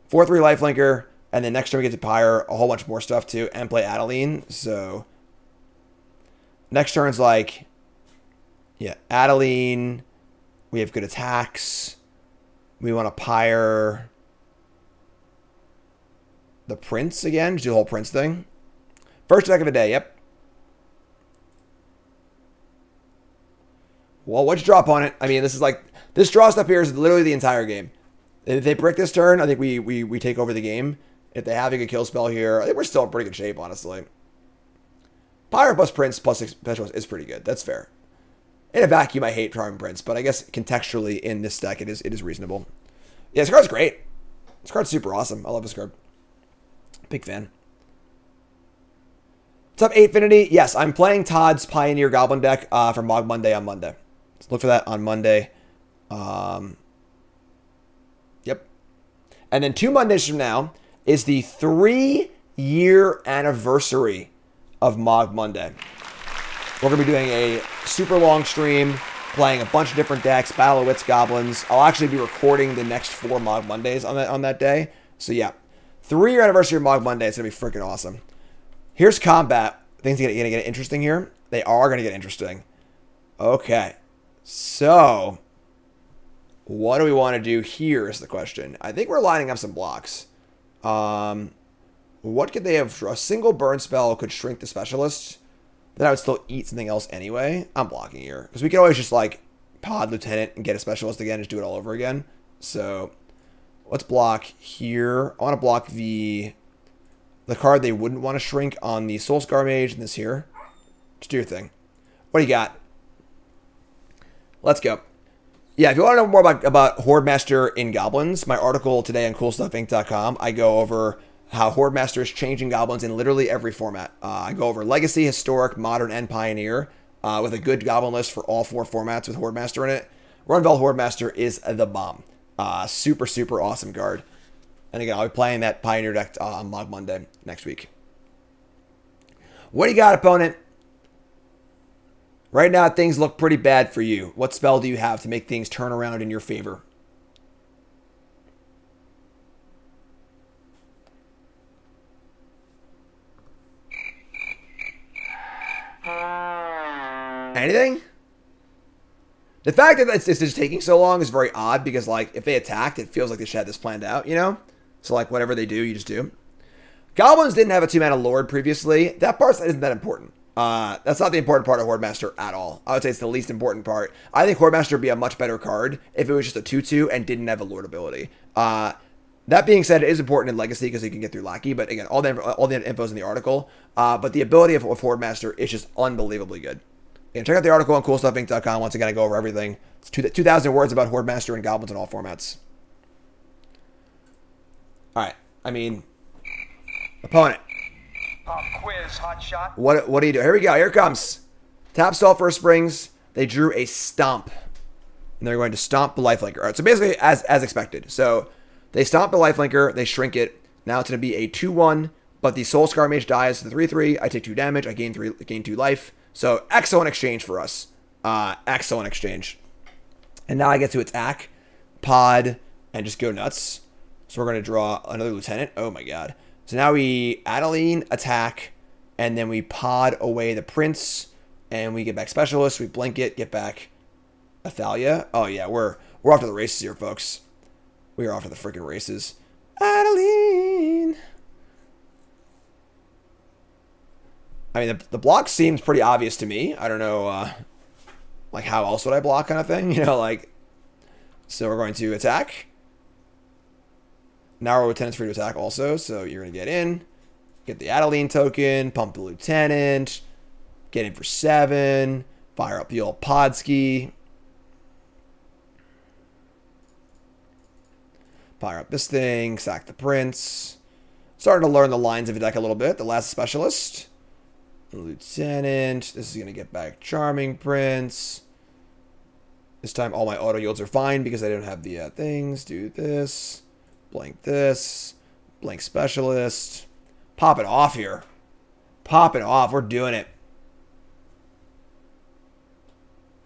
4-3 lifelinker. And then next turn we get to Pyre, a whole bunch more stuff too, and play Adeline. So next turn's like, yeah, Adeline. We have good attacks. We want to Pyre the Prince again. Just do the whole Prince thing. First attack of the day, yep. Well, what'd you drop on it? I mean, this is like, this draw step here is literally the entire game. If they brick this turn, I think we take over the game. If they have a good kill spell here, I think we're still in pretty good shape, honestly. Pyre plus Prince plus Specialist is pretty good. That's fair. In a vacuum, I hate Charming Prince, but I guess contextually in this deck, it is reasonable. Yeah, this card's great. This card's super awesome. I love this card. Big fan. What's up, 8finity? Yes, I'm playing Todd's Pioneer Goblin deck for Mog Monday on Monday. So look for that on Monday. Yep. And then 2 Mondays from now is the 3-year anniversary of Mog Monday. We're going to be doing a super long stream, playing a bunch of different decks, Battle of Wits, Goblins. I'll actually be recording the next 4 Mog Mondays on that day. So yeah, 3-year anniversary of Mog Monday. It's going to be freaking awesome. Here's combat. Things are going to get interesting here. They are going to get interesting. Okay. So, what do we want to do here is the question. I think we're lining up some blocks. What could they have? A single burn spell could shrink the Specialist. then I would still eat something else anyway. I'm blocking here. Because we can always just, like, pod Lieutenant and get a Specialist again and just do it all over again. So, let's block here. I want to block the card they wouldn't want to shrink on the Soulscar Mage and this here. Just do your thing. What do you got? Let's go. Yeah, if you want to know more about Horde Master in Goblins, my article today on CoolStuffInc.com, I go over how Horde Master is changing Goblins in literally every format. I go over Legacy, Historic, Modern, and Pioneer with a good Goblin list for all 4 formats with Horde Master in it. Runvel Horde Master is the bomb. Super, super awesome card. And again, I'll be playing that Pioneer deck on Mog Monday next week. What do you got, opponent? Right now, things look pretty bad for you. What spell do you have to make things turn around in your favor? Anything? The fact that this is taking so long is very odd because, like, if they attacked, it feels like they should have this planned out, you know? So, like, whatever they do, you just do. Goblins didn't have a 2-mana Lord previously. That part isn't that important. That's not the important part of Horde Master at all. I would say it's the least important part. I think Horde Master would be a much better card if it was just a 2-2 and didn't have a Lord ability. That being said, it is important in Legacy because you can get through Lackey. But again, all the info is in the article. But the ability of Horde Master is just unbelievably good. And check out the article on CoolStuffInc.com. Once again, I go over everything. It's 2,000 words about Horde Master and Goblins in all formats. All right. I mean, opponent. Quiz, hot shot. What do you do? Here we go. Here it comes. Tap Sulphur Springs. They drew a Stomp. And they're going to stomp the Lifelinker. All right, so basically, as expected. So they stomp the Lifelinker. They shrink it. Now it's going to be a 2-1. But the Soulscar Mage dies to the 3-3. I take 2 damage. I gain 2 life. So excellent exchange for us. Excellent exchange. And now I get to attack, pod, and just go nuts. So we're going to draw another Lieutenant. Oh my god. So now we Adeline, attack, and then we pod away the Prince, and we get back Specialist. We blink it, get back a Thalia. Oh yeah, we're off to the races here, folks. We are off to the freaking races. Adeline. I mean, the block seems pretty obvious to me. I don't know, like, how else would I block kind of thing? You know, like, so we're going to attack. Now our Lieutenant's free to attack also, so you're going to get in, get the Adeline token, pump the Lieutenant, get in for 7, fire up the old Podski. Fire up this thing, sack the Prince. Starting to learn the lines of the deck a little bit. The last Specialist. Lieutenant. This is going to get back Charming Prince. This time all my auto yields are fine because I don't have the things. Do this. Blank this. Blank Specialist. Pop it off here. Pop it off. We're doing it.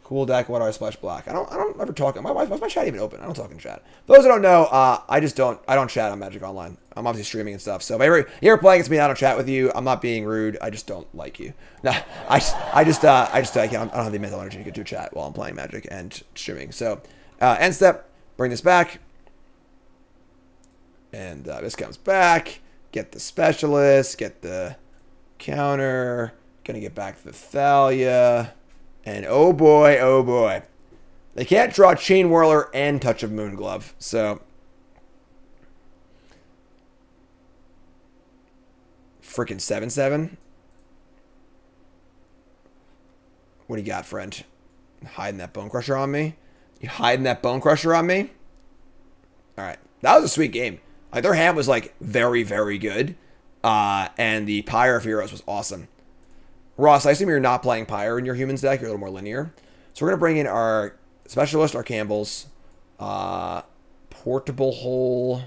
Cool deck. What do I splash black? I don't ever talk. Why's my chat even open? I don't talk in chat. For those who don't know, I don't chat on Magic Online. I'm obviously streaming and stuff. So if you're playing against me, I don't chat with you. I'm not being rude. I just don't like you. No, I don't have the mental energy to do chat while I'm playing Magic and streaming. So end step, bring this back, and this comes back. Get the Specialist. Get the counter. Gonna get back the Thalia. And oh boy, they can't draw Chain Whirler and Touch of Moonglove. So, freaking 7/7. What do you got, friend? Hiding that Bone Crusher on me? You hiding that Bone Crusher on me? All right, that was a sweet game. Like, their hand was like very, very good, and the Pyre of Heroes was awesome. Ross, I assume you're not playing Pyre in your Humans deck. You're a little more linear. So we're going to bring in our Specialist, our Kambals. Portable Hole.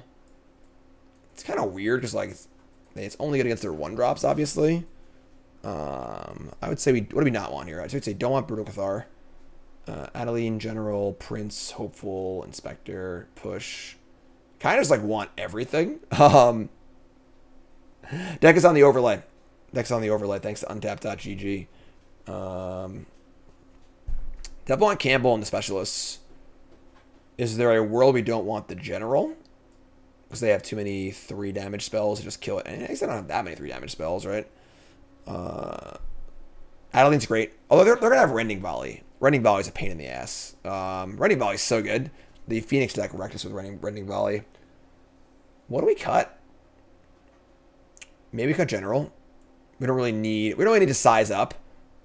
It's kind of weird because, like, it's only good against their 1-drops, obviously. I would say what do we not want here? I would say don't want Brutal Cathar. Adeline, General, Prince, Hopeful, Inspector, Push. Kind of just, like, want everything. Deck is on the overlay. Deck's on the overlay, thanks to untap.gg. Definitely want Kambal and the Specialists. Is there a world we don't want the General? Because they have too many 3 damage spells to just kill it. And I guess they don't have that many 3 damage spells, right? Adeline's great. Although they're going to have Rending Volley. Rending Volley is a pain in the ass. Rending Volley is so good. The Phoenix deck wrecked us with Rending Volley. What do we cut? Maybe cut General. We don't really need to size up.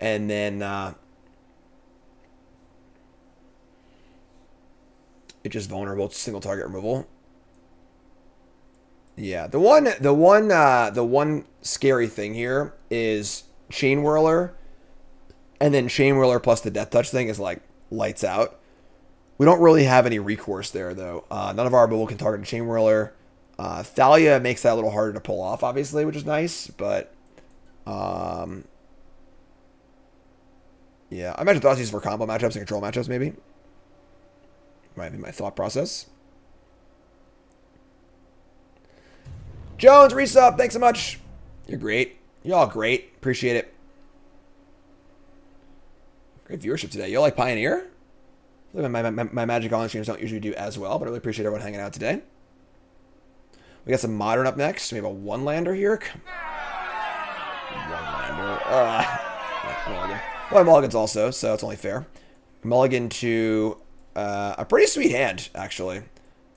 And then it's just vulnerable to single target removal. Yeah, the one scary thing here is Chain Whirler, and then Chain Whirler plus the Death Touch thing is like lights out. We don't really have any recourse there though. None of our removal can target a Chain Whirler. Thalia makes that a little harder to pull off, obviously, which is nice, but yeah, I imagine Thoughtseize for combo matchups and control matchups, maybe. Might be my thought process. Jones, resub, thanks so much. You're great. You're all great. Appreciate it. Great viewership today. You all like Pioneer? My Magic Online streams don't usually do as well, but I really appreciate everyone hanging out today. We got some Modern up next. We have a one-lander here. One-lander. Mulligan. Well, Mulligan's also, so it's only fair. Mulligan to a pretty sweet hand, actually.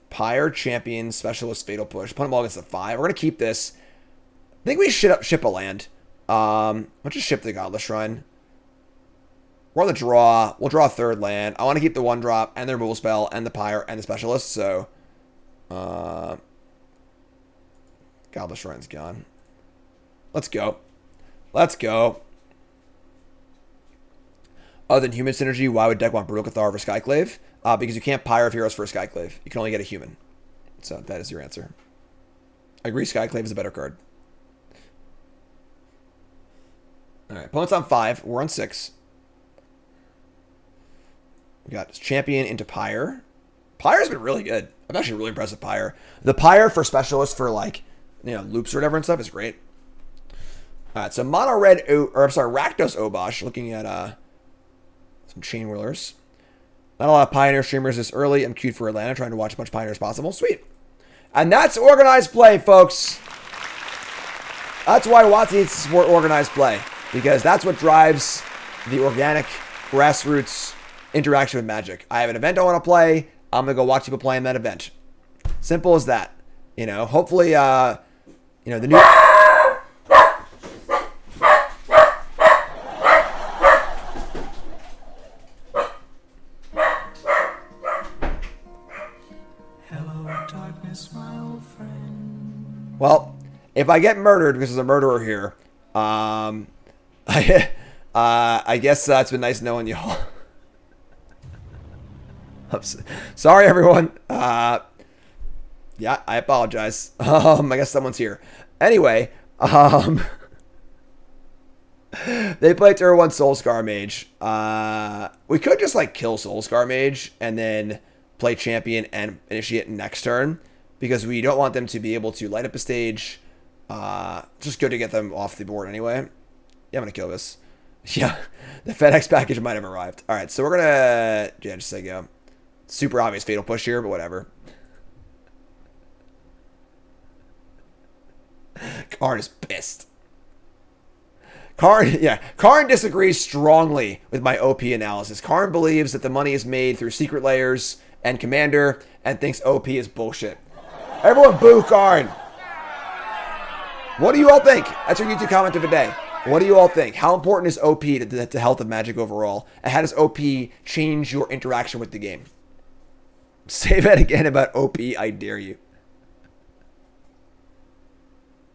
Pyre, Champion, Specialist, Fatal Push. Opponent Mulligan's to 5. We're going to keep this. I think we should ship a land. Let's just ship the Godless Shrine. We're on the draw. We'll draw a third land. I want to keep the 1-drop and the removal spell and the Pyre and the Specialist, so Godless Shrine's gone. Let's go. Let's go. Other than human synergy, why would deck want Brutal Cathar over Skyclave? Because you can't Pyre of Heroes for a Skyclave. You can only get a human. So that is your answer. I agree, Skyclave is a better card. Alright, opponent's on 5. We're on 6. We got Champion into Pyre. Pyre's been really good. I'm actually really impressed with Pyre. The Pyre for Specialist for, like, you know, loops or whatever and stuff is great. Alright, so Mono Red, or I'm sorry, Rakdos Obosh, looking at some Chain Whirlers. Not a lot of Pioneer streamers this early. I'm queued for Atlanta, trying to watch as much Pioneer as possible. Sweet. And that's organized play, folks. That's why WotC needs to support organized play. Because that's what drives the organic, grassroots interaction with Magic. I have an event I want to play. I'm going to go watch people play in that event. Simple as that. You know, hopefully, you know, the new... Well, if I get murdered because there's a murderer here, I guess it's been nice knowing you all. Sorry, everyone. Yeah, I apologize. I guess someone's here. Anyway, they play Tier 1 Soulscar Mage. We could just, like, kill Soulscar Mage and then play Champion and initiate next turn, because we don't want them to be able to light up a stage. Just good to get them off the board anyway. Yeah, I'm going to kill this. Yeah, the FedEx package might have arrived. All right, so we're going to... Yeah, just say go. Super obvious Fatal Push here, but whatever. Karn is pissed. Karn disagrees strongly with my OP analysis. Karn believes that the money is made through secret layers and Commander and thinks OP is bullshit. Everyone boo Karn. What do you all think? That's your YouTube comment of the day. What do you all think? How important is OP to the health of Magic overall? And how does OP change your interaction with the game? Say that again about OP, I dare you.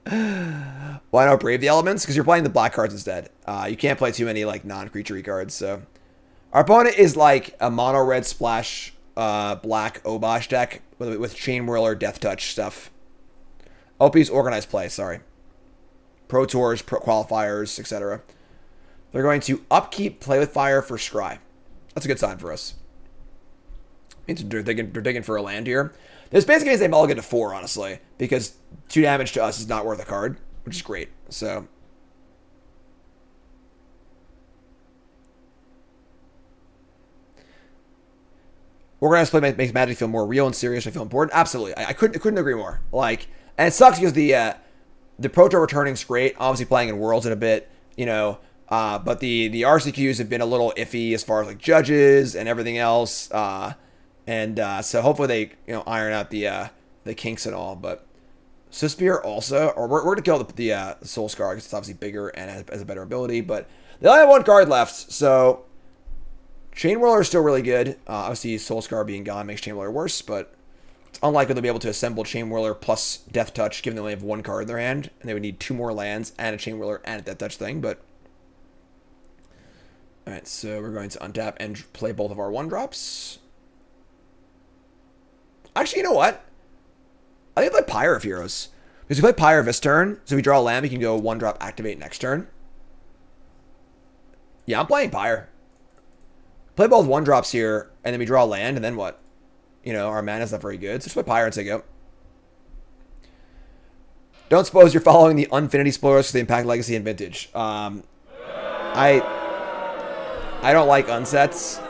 Why not Brave the Elements? Because you're playing the black cards instead. You can't play too many like non-creature-y cards. So our opponent is like a mono red splash black Obosh deck with Chain Whirler, Death Touch stuff. OP's organized play, sorry. Pro Tours, Pro Qualifiers, etc. They're going to upkeep Play with Fire for Scry. That's a good sign for us. Means they're digging for a land here. This basically means they mulligan to 4, honestly, because 2 damage to us is not worth a card, which is great. So organized play makes Magic feel more real and serious and feel important. Absolutely, I couldn't agree more. Like, and it sucks because the Pro Tour returning's great. Obviously, playing in Worlds in a bit, you know, But the RCQs have been a little iffy as far as like judges and everything else. So hopefully they iron out the kinks and all. But Suspir also, or we're gonna kill the Soul Scar because it's obviously bigger and has a better ability. But they only have one card left, so Chain Whirler is still really good. Obviously Soul Scar being gone makes Chain Whirler worse, but it's unlikely they'll be able to assemble Chain Whirler plus Death Touch, given they only have one card in their hand, and they would need 2 more lands and a Chain Whirler and a Death Touch thing. But all right, so we're going to untap and play both of our 1-drops. Actually, you know what? I think I play Pyre of Heroes. Because we play Pyre this turn, so we draw a land, we can go 1-drop activate next turn. Yeah, I'm playing Pyre. Play both 1-drops here, and then we draw a land, and then what? Our mana's not very good, so just play Pyre and say go. Don't suppose you're following the Unfinity spoilers for the Impact Legacy and Vintage. I don't like unsets.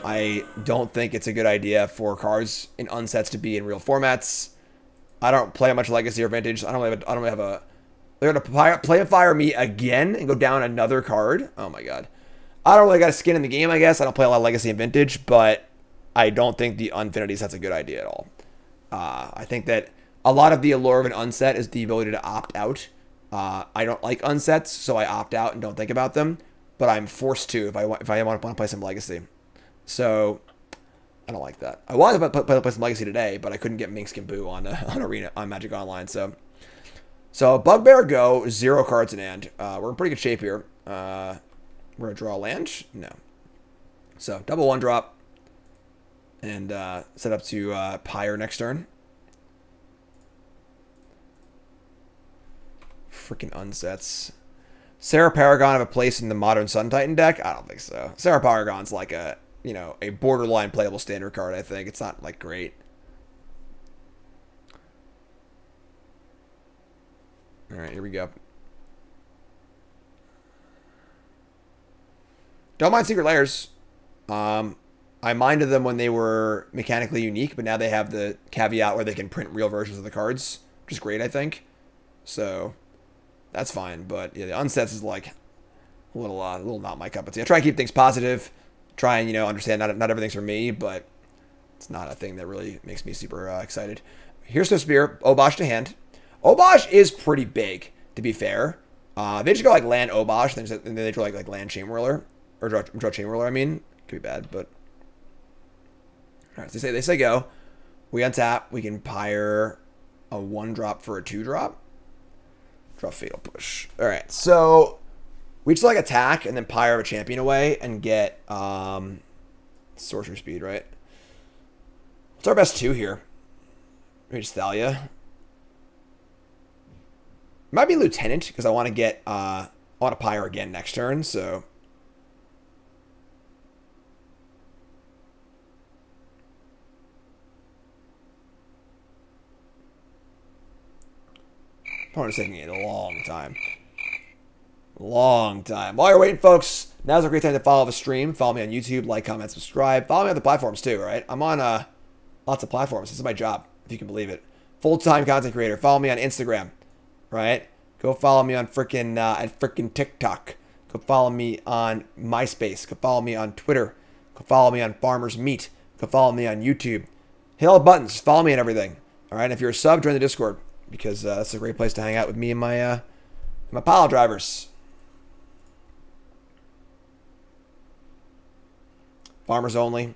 I don't think it's a good idea for cards in unsets to be in real formats. I don't play much Legacy or Vintage. I don't really have a. They're gonna play and fire me again and go down another card. Oh my god. I don't really got a skin in the game, I guess. I don't play a lot of Legacy and Vintage, but I don't think the Unfinity set's a good idea at all. I think that a lot of the allure of an unset is the ability to opt out. I don't like unsets, so I opt out and don't think about them. But I'm forced to if I want to play some Legacy. So I don't like that. I wanted to play some Legacy today, but I couldn't get Minx and Boo on Arena on Magic Online. So Bugbear go 0 cards in hand. We're in pretty good shape here. We're gonna draw a land. No. So double 1-drop and set up to Pyre next turn. Freaking unsets. Sarah Paragon have a place in the modern Sun Titan deck? I don't think so. Sarah Paragon's like a borderline playable standard card, I think. It's not like great. All right, here we go. Don't mind Secret Layers. I minded them when they were mechanically unique, but now they have the caveat where they can print real versions of the cards, which is great, I think. So that's fine. But yeah, the unsets is like a little not my cup of tea. I try to keep things positive, try and understand not everything's for me, but it's not a thing that really makes me super excited. Here's the Spear, Obosh to hand. Obosh is pretty big, to be fair. They just go like land Obosh, and then they draw like land Chain Whirler, or draw Chain Whirler. I mean, could be bad, but all right. So they say go. We untap. We can Pyre a 1-drop for a 2-drop. Draw Fatal Push. All right, so we just like attack and then Pyre a champion away and get sorcerer speed, right? What's our best 2 here? Maybe just Thalia. Might be Lieutenant because I want to get I want to Pyre again next turn, so opponent's taking a long time. Long time. While you're waiting, folks, now's a great time to follow the stream. Follow me on YouTube, like, comment, subscribe. Follow me on the platforms too, right? I'm on lots of platforms. This is my job, if you can believe it. Full-time content creator. Follow me on Instagram, right? Go follow me on frickin' TikTok. Go follow me on MySpace. Go follow me on Twitter. Go follow me on Farmer's Meat. Go follow me on YouTube. Hit all the buttons. Follow me and everything. All right. If you're a sub, join the Discord because that's a great place to hang out with me and my pile drivers. Farmers only.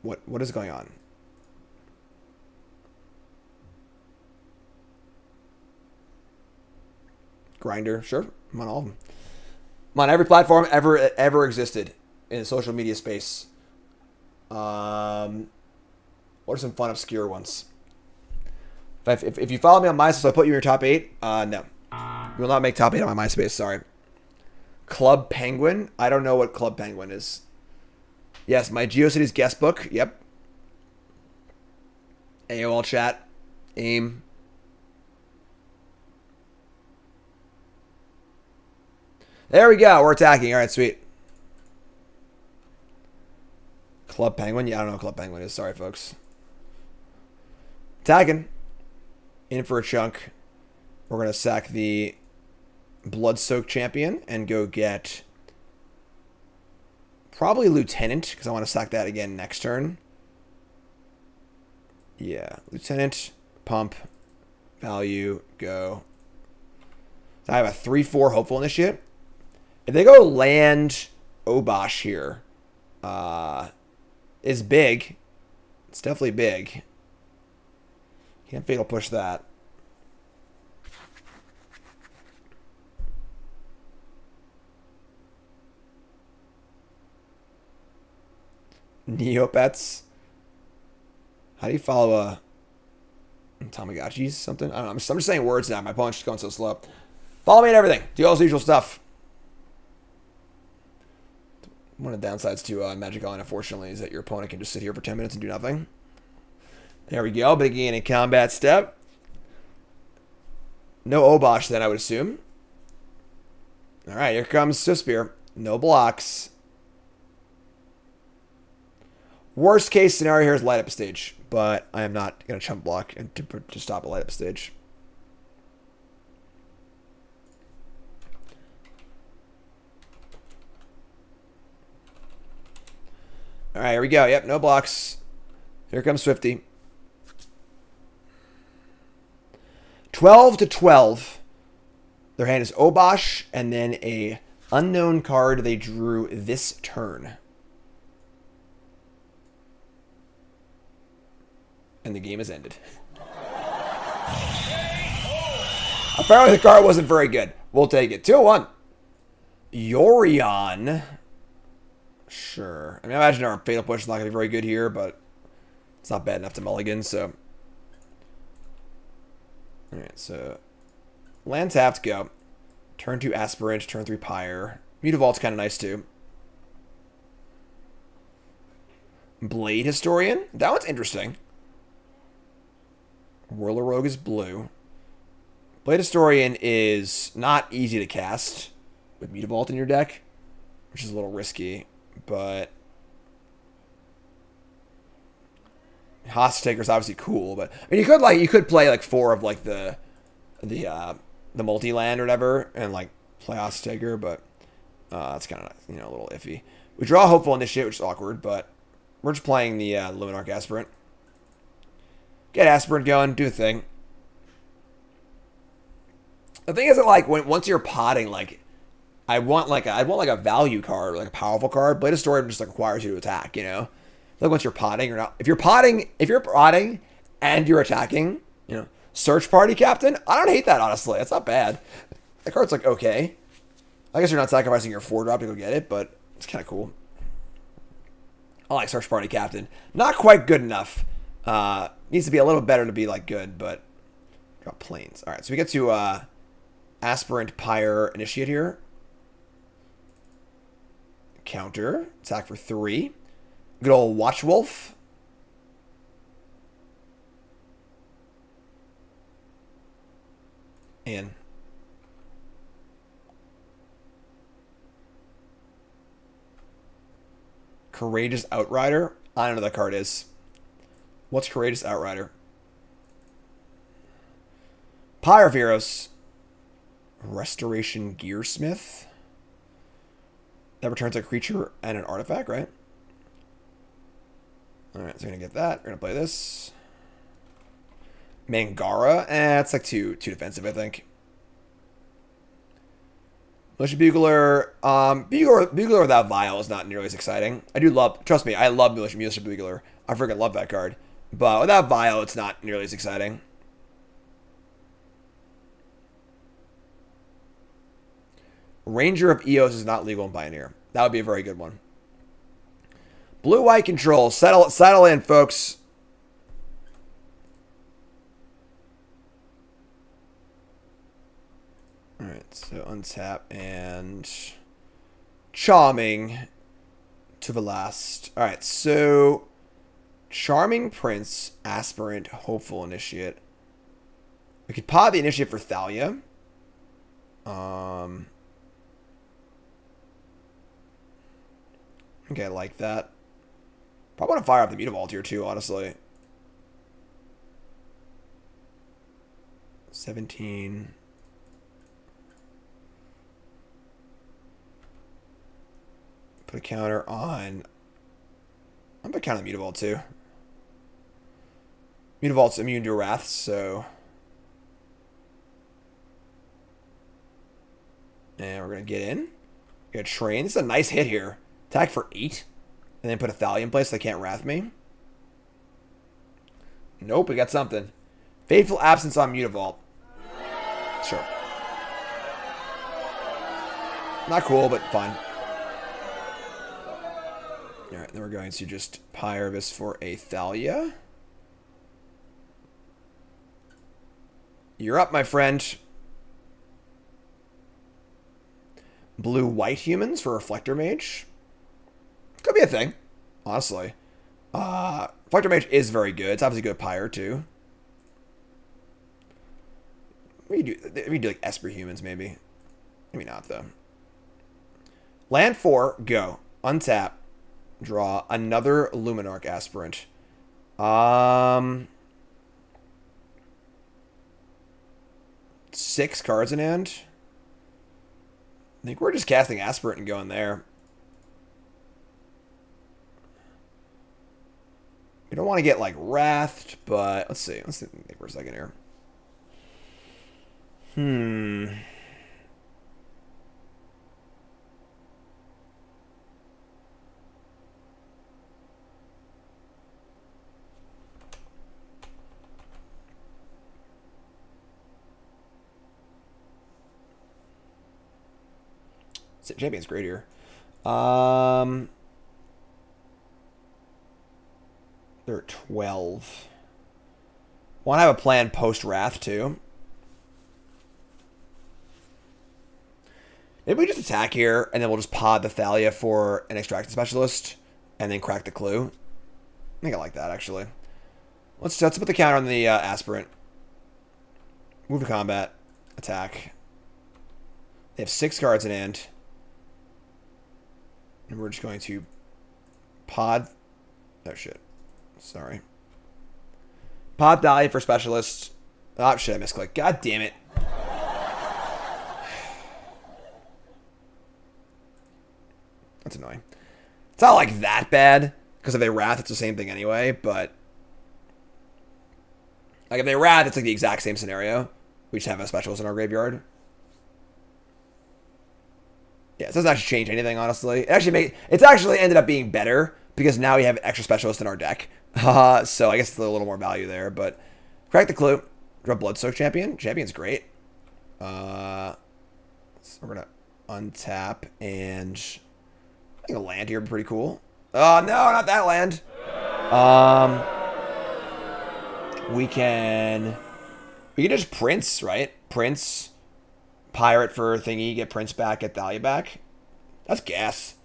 What is going on? Grinder, sure. I'm on all of them. I'm on every platform ever existed in the social media space. What are some fun obscure ones? If you follow me on MySpace, I put you in your top 8. No, you will not make top 8 on my MySpace. Sorry. Club Penguin. I don't know what Club Penguin is. Yes, my GeoCities guest book. Yep. AOL chat. AIM. There we go. We're attacking. All right, sweet. Club Penguin. Yeah, I don't know what Club Penguin is. Sorry, folks. Attacking. In for a chunk. We're going to sack the Bloodsoaked Champion and go get probably Lieutenant, because I want to sack that again next turn. Yeah, Lieutenant, pump, value, go. So I have a 3/4 Hopeful Initiate. If they go land Obosh here, is big. It's definitely big. Can't Fatal Push that. Neopets. How do you follow a Tamagotchis? Something? I don't know. I'm just saying words now. My opponent's just going so slow. Follow me and everything. Do all the usual stuff. One of the downsides to Magic Online, unfortunately, is that your opponent can just sit here for 10 minutes and do nothing. There we go. Beginning combat step. No Obosh then, I would assume. Alright, here comes Swiftspear. No blocks. Worst case scenario here is light up a stage, but I am not going to chump block and to stop a light up stage. All right, here we go. Yep, no blocks. Here comes Swifty. 12-12. Their hand is Obosh, and then a unknown card they drew this turn. And the game has ended. Apparently the card wasn't very good. We'll take it. 2-1. Yorion. Sure. I mean, I imagine our Fatal Push is not going to be very good here, but it's not bad enough to mulligan, so. Alright, so. Land tapped, go. Turn 2 Aspirant, turn 3 Pyre. Mutavault's kind of nice, too. Blade Historian. That one's interesting. Whirler Rogue is blue. Blade Historian is not easy to cast with Mutavault in your deck, which is a little risky, but Hostage Taker is obviously cool. But I mean, you could play like 4 of like the multi-land or whatever, and like play Hostage Taker, but that's kind of a little iffy. We draw Hopeful Initiate, which is awkward, but we're just playing the Luminarch Aspirant. Get Aspirant going, do a thing. The thing is that like once you're potting, like I want like a value card, like a powerful card. Blade of Story just like requires you to attack, Like once you're potting or not. If you're potting and you're attacking, Search Party Captain, I don't hate that, honestly. It's not bad. That card's like okay. I guess you're not sacrificing your 4-drop to go get it, but it's kind of cool. I like Search Party Captain. Not quite good enough. Needs to be a little better to be like good, but drop planes. All right, so we get to Aspirant Pyre Initiate here. Counter, attack for 3. Good old Watchwolf. And Courageous Outrider. I don't know what that card is. What's Courageous Outrider? Pyre of Heroes. Restoration Gearsmith. That returns a creature and an artifact, right? Alright, so we're going to get that. We're going to play this. Mangara. It's like too defensive, I think. Militia Bugler. Bugler without Vial is not nearly as exciting. Trust me, I love Militia Bugler. I freaking love that card. But without Vial, it's not nearly as exciting. Ranger of Eos is not legal in Pioneer. That would be a very good one. Blue-white control. Settle in, folks. Alright, so untap and Charming to the last. Alright, so Charming Prince, Aspirant, Hopeful Initiate. We could pod the Initiate for Thalia. Okay, I like that. Probably want to fire up the Mutavault here too, honestly. 17. Put a counter on... I'm going to counter the Mutavault too. Mutavault's immune to Wrath, so... And we're going to get in. We're going to train. This is a nice hit here. Attack for 8. And then put a Thalia in place so they can't Wrath me. Nope, we got something. Fateful Absence on Mutavault. Sure. Not cool, but fine. Alright, then we're going to just Pyre this for a Thalia. You're up, my friend. Blue-white humans for Reflector Mage. Could be a thing, honestly. Reflector Mage is very good. It's obviously good at Pyre, too. We do like Esper humans, maybe. Maybe not, though. Land 4, go. Untap. Draw another Luminarch Aspirant. 6 cards in hand. I think we're just casting Aspirant and going there. We don't want to get, like, Wrathed, but let's see. Let's think for a second here. Champion's great here. They're at 12. Want to have a plan post-Wrath, too. Maybe we just attack here, and then we'll just pod the Thalia for an Extraction Specialist, and then crack the Clue. I think I like that, actually. Let's put the counter on the Aspirant. Move to combat. Attack. They have 6 cards in hand. And we're just going to pod... Oh, shit. Sorry. Pod Thalia for Specialist. Oh, shit, I misclicked. God damn it. That's annoying. It's not like that bad, because if they Wrath, it's the same thing anyway, but... Like, if they Wrath, it's like the exact same scenario. We just have a Specialist in our graveyard. Yeah, it doesn't actually change anything, honestly. It's actually ended up being better, because now we have an extra Specialist in our deck. So I guess it's a little more value there, but... Crack the Clue. Draw Bloodsoaked Champion. Champion's great. So we're going to untap, and... I think a land here would be pretty cool. Oh, no, not that land. We can just Prince, right? Prince, Pirate for thingy, get Prince back, get Thalia back. That's gas.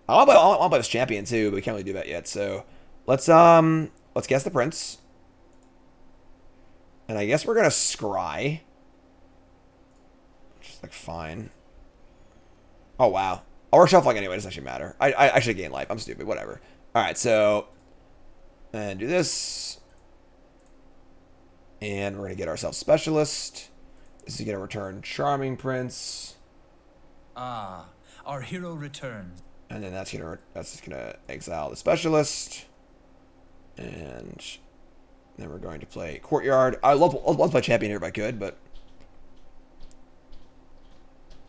I want to play this Champion too, but we can't really do that yet. So let's guess the Prince. And I guess we're gonna scry. Just like fine. Oh wow. Oh, we're shuffling anyway. It doesn't actually matter. I should gain life. I'm stupid. Whatever. All right. So, and do this. And we're going to get ourselves Specialist. This is going to return Charming Prince. Ah, our hero returns. And then that's just going to exile the Specialist. And then we're going to play Courtyard. I'd love to play Champion here if I could, but...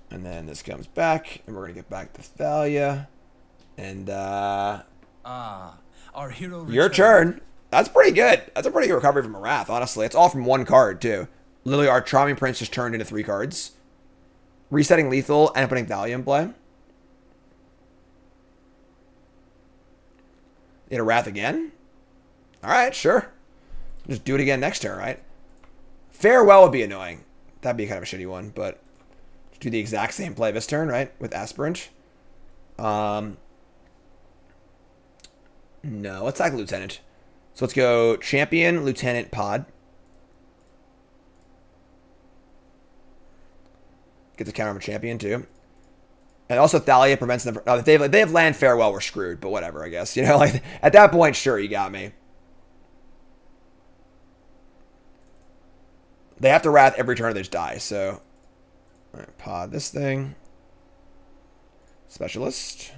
And then this comes back, and we're going to get back to Thalia. And, our hero returns. Your turn. That's pretty good. That's a pretty good recovery from a Wrath, honestly. It's all from 1 card, too. Literally, our Charming Prince just turned into 3 cards. Resetting lethal and putting Thalia in play. Get a Wrath again? Alright, sure. Just do it again next turn, right? Farewell would be annoying. That'd be kind of a shitty one, but... do the exact same play this turn, right? With Aspirant. No, let's attack Lieutenant. So let's go Champion, Lieutenant, Pod. Get the counter on a Champion, too. And also Thalia prevents them... No, if they have land Farewell, we're screwed. But whatever, I guess. You know, like, at that point, sure, you got me. They have to Wrath every turn they just die, so... All right, pod this thing. Specialist.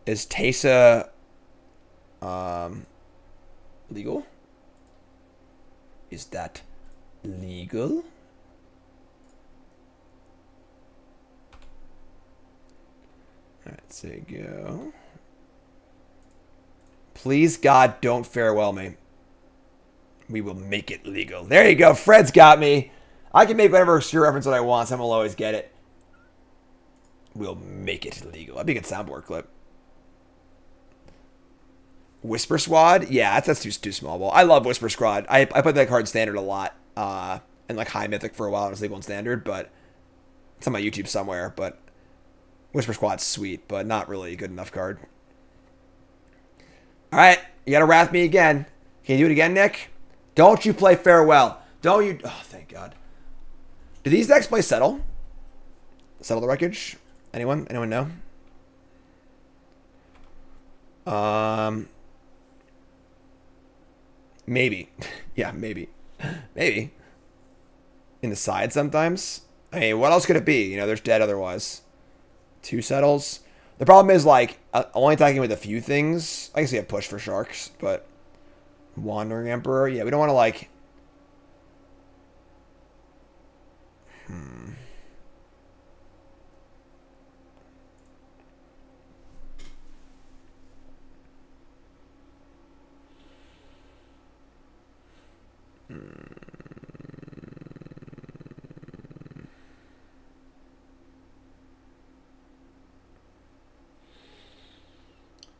Is Teysa legal? Is that legal? Alright, so you go. Please, God, don't farewell me. We will make it legal. There you go. Fred's got me. I can make whatever obscure reference that I want. Someone will always get it. We'll make it legal. That'd be a good soundboard clip. Whisper Squad? Yeah, that's too small. Well, I love Whisper Squad. I played that card standard a lot. And like high mythic for a while. It was legal and standard, but it's on my YouTube somewhere. But Whisper Squad's sweet, but not really a good enough card. Alright, you gotta wrath me again. Can you do it again, Nick? Don't you play Farewell. Don't you... Oh, thank God. Do these decks play Settle? Settle the Wreckage? Anyone? Anyone know? Maybe. Yeah, maybe. Maybe. In the side sometimes. I mean, what else could it be? You know, there's dead otherwise. 2 settles. The problem is, like, only attacking with a few things. I guess we have push for sharks, but... Wandering Emperor? Yeah, we don't want to, like...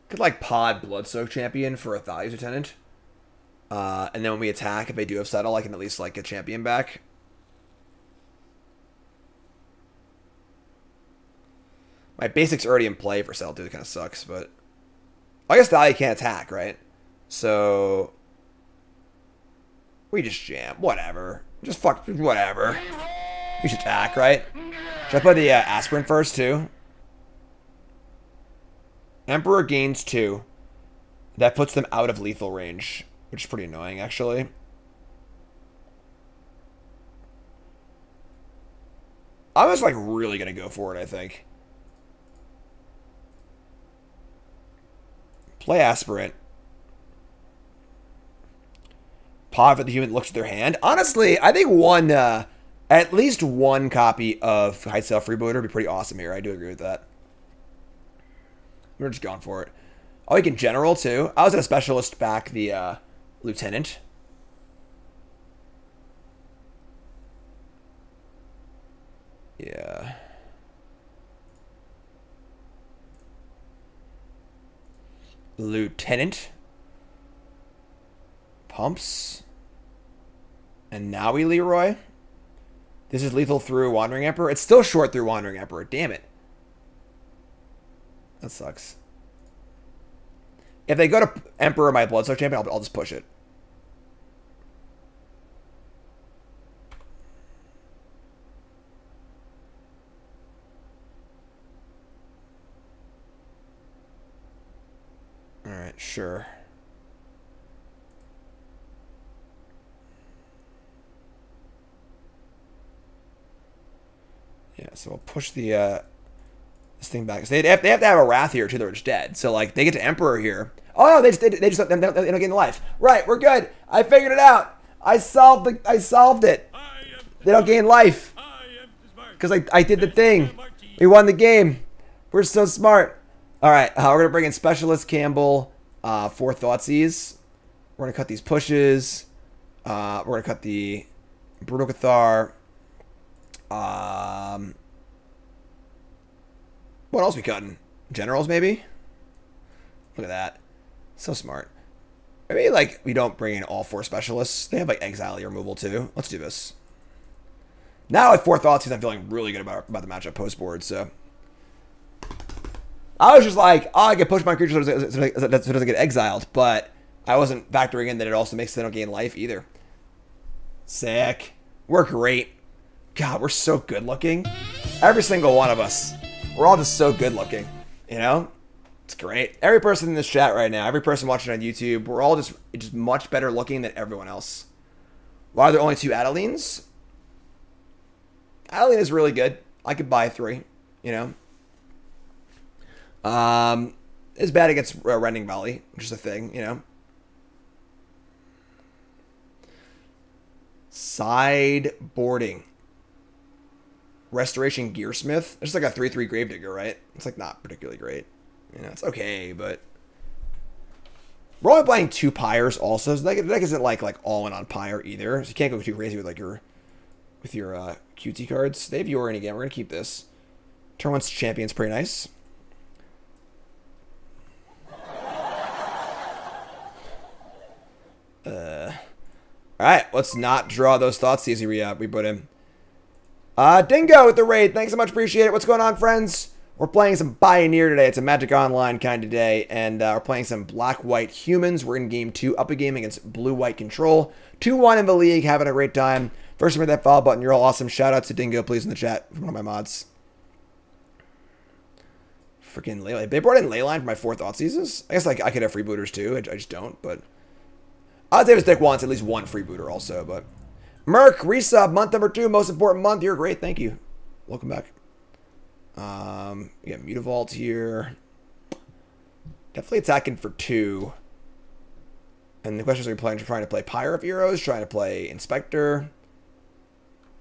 Could, like, pod Bloodsoaked Champion for a Thalia's Lieutenant. And then when we attack, if they do have Settle, I can at least, like, get Champion back. My basic's already in play for Settle, too. It kind of sucks, but... I guess Thalia can't attack, right? So... We just jam. Whatever. Just fuck... Whatever. We should attack, right? Should I play the Aspirant first, too? Emperor gains 2. That puts them out of lethal range, which is pretty annoying, actually. I was, like, really going to go for it, I think. Play Aspirant. Pod for the human looks at their hand. Honestly, I think one, at least one copy of Height Self Freebooter would be pretty awesome here. I do agree with that. We're just going for it. Oh, you can General, too. I was at a Specialist back the Lieutenant. Yeah. Lieutenant. Pumps. And now we Leroy. This is lethal through Wandering Emperor. It's still short through Wandering Emperor. Damn it. That sucks. If they go to Emperor, my Bloodsoaked Champion, I'll just push it. Alright, sure. Yeah, so we'll push the this thing back. So they have to have a Wrath here too. They're just dead. So like they get to Emperor here. Oh no, they don't gain life. Right, we're good. I figured it out. I solved it. They don't gain life because I did the thing. We won the game. We're so smart. All right, we're gonna bring in Specialist Kambal for Thoughtseize. We're gonna cut these pushes. We're gonna cut the Brutal Cathar. What else we cutting? Generals, maybe? Look at that. So smart. Maybe, like, we don't bring in all 4 specialists. They have, like, exile removal, too. Let's do this. Now, with 4 Thoughtseize, I'm feeling really good about the matchup post-board, so... I was just like, oh, I can push my creature so it doesn't get exiled, but I wasn't factoring in that it also makes them don't gain life, either. Sick. We're great. God, we're so good looking. Every single one of us. We're all just so good looking. You know? It's great. Every person in this chat right now, every person watching on YouTube, we're all just much better looking than everyone else. Why are there only 2 Adelines? Adeline is really good. I could buy 3, you know? is bad against Rending Volley, which is a thing, you know. Sideboarding. Restoration Gearsmith. It's like a 3/3 Gravedigger, right? It's like not particularly great. You know, it's okay, but we're only playing 2 Pyres also, so the deck isn't like all in on Pyre either. So you can't go too crazy with like your QT cards. They have Yorin again. We're gonna keep this. Turn 1's Champion's pretty nice. Alright, let's not draw those Thoughtseize we put in. Dingo with the raid. Thanks so much. Appreciate it. What's going on, friends? We're playing some Pioneer today. It's a Magic Online kind of day. And we're playing some Black-White Humans. We're in Game 2. Up a game against Blue-White Control. 2-1 in the league. Having a great time. First, hit that follow button. You're all awesome. Shout out to Dingo, please, in the chat. From one of my mods. Freaking Leyline. They brought in Leyline for my 4 Thoughtseizes. I guess like I could have freebooters too. I just don't, but I'd say this deck wants at least 1 freebooter also, but Merc, resub, month number 2, most important month. You're great. Thank you. Welcome back. We got Mutavault here. Definitely attacking for 2. And the question is, are we trying to play Pyre of Heroes? Trying to play Inspector?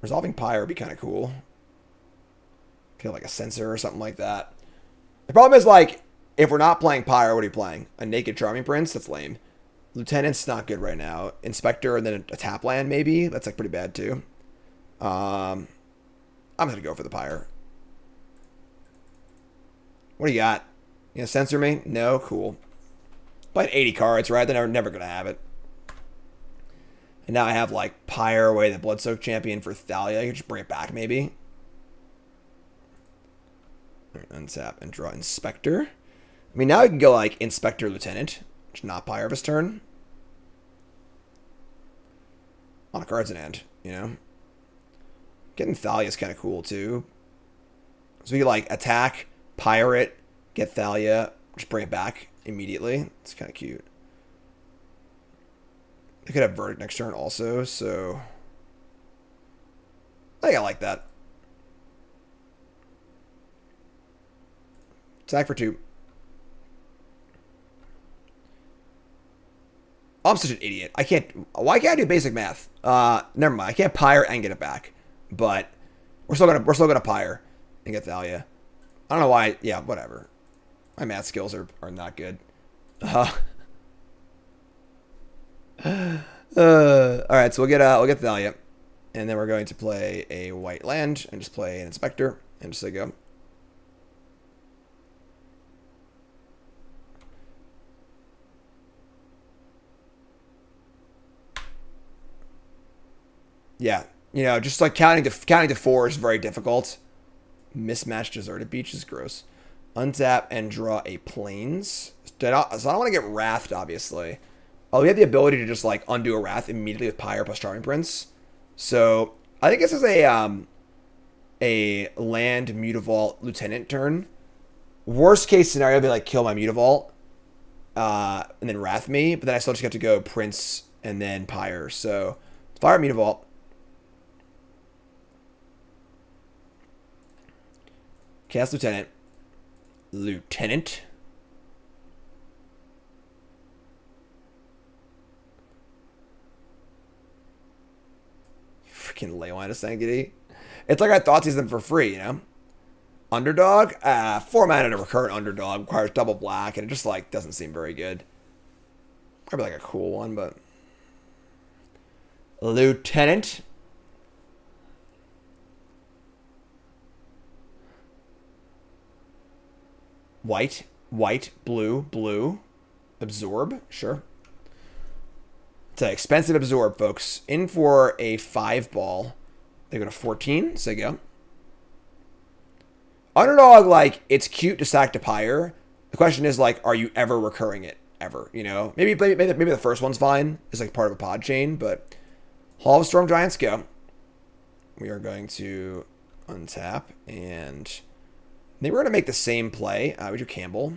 Resolving Pyre would be kind of cool. Feel like a Censor or something like that. The problem is, like, if we're not playing Pyre, what are you playing? A Naked Charming Prince? That's lame. Lieutenant's not good right now. Inspector and then a tap land, maybe? That's, like, pretty bad, too. I'm going to go for the Pyre. What do you got? You gonna censor me? No? Cool. Playing 80 cards, right? They're never going to have it. And now I have, like, Pyre away the Bloodsoaked Champion for Thalia. I can just bring it back, maybe. Untap and draw Inspector. I mean, now I can go like Inspector Lieutenant, which is not Pyre of his turn. A lot of cards in hand, you know. Getting Thalia is kind of cool too. So we can like attack, pirate, get Thalia, just bring it back immediately. It's kind of cute. They could have Verdict next turn also, so I think I like that. Attack for 2. I'm such an idiot. I can't. Why can't I do basic math? Never mind. I can't Pyre and get it back. But we're still gonna Pyre and get Thalia. I don't know why. Yeah, whatever. My math skills are not good. All right, so we'll get Thalia, and then we're going to play a white land and just play an Inspector and just say go. Yeah, you know, just like counting to 4 is very difficult. Mismatched Deserted Beach is gross. Untap and draw a Plains. So I don't want to get Wrathed, obviously. Oh, we have the ability to just like undo a Wrath immediately with Pyre plus Charming Prince. So I think this is a land Mutavault Lieutenant turn. Worst case scenario would be like kill my Mutavault, and then Wrath me, but then I still just get to go Prince and then Pyre. So fire Mutavault. Cast Lieutenant. Lieutenant. Freaking Leyline of Sanctity. It's like I Thoughtseize them for free, you know? Underdog? 4 mana to recurrent Underdog requires double black, and it just like doesn't seem very good. Probably like a cool one, but Lieutenant. White, white, blue, blue. Absorb, sure. It's an expensive Absorb, folks. In for a 5-ball. They go to 14, so go. Underdog, like, it's cute to sack to Pyre. The question is, like, are you ever recurring it? Ever, you know? Maybe the first one's fine. It's like part of a pod chain, but Hall of Storm Giants, go. We are going to untap, and maybe we're going to make the same play. We do Kambal.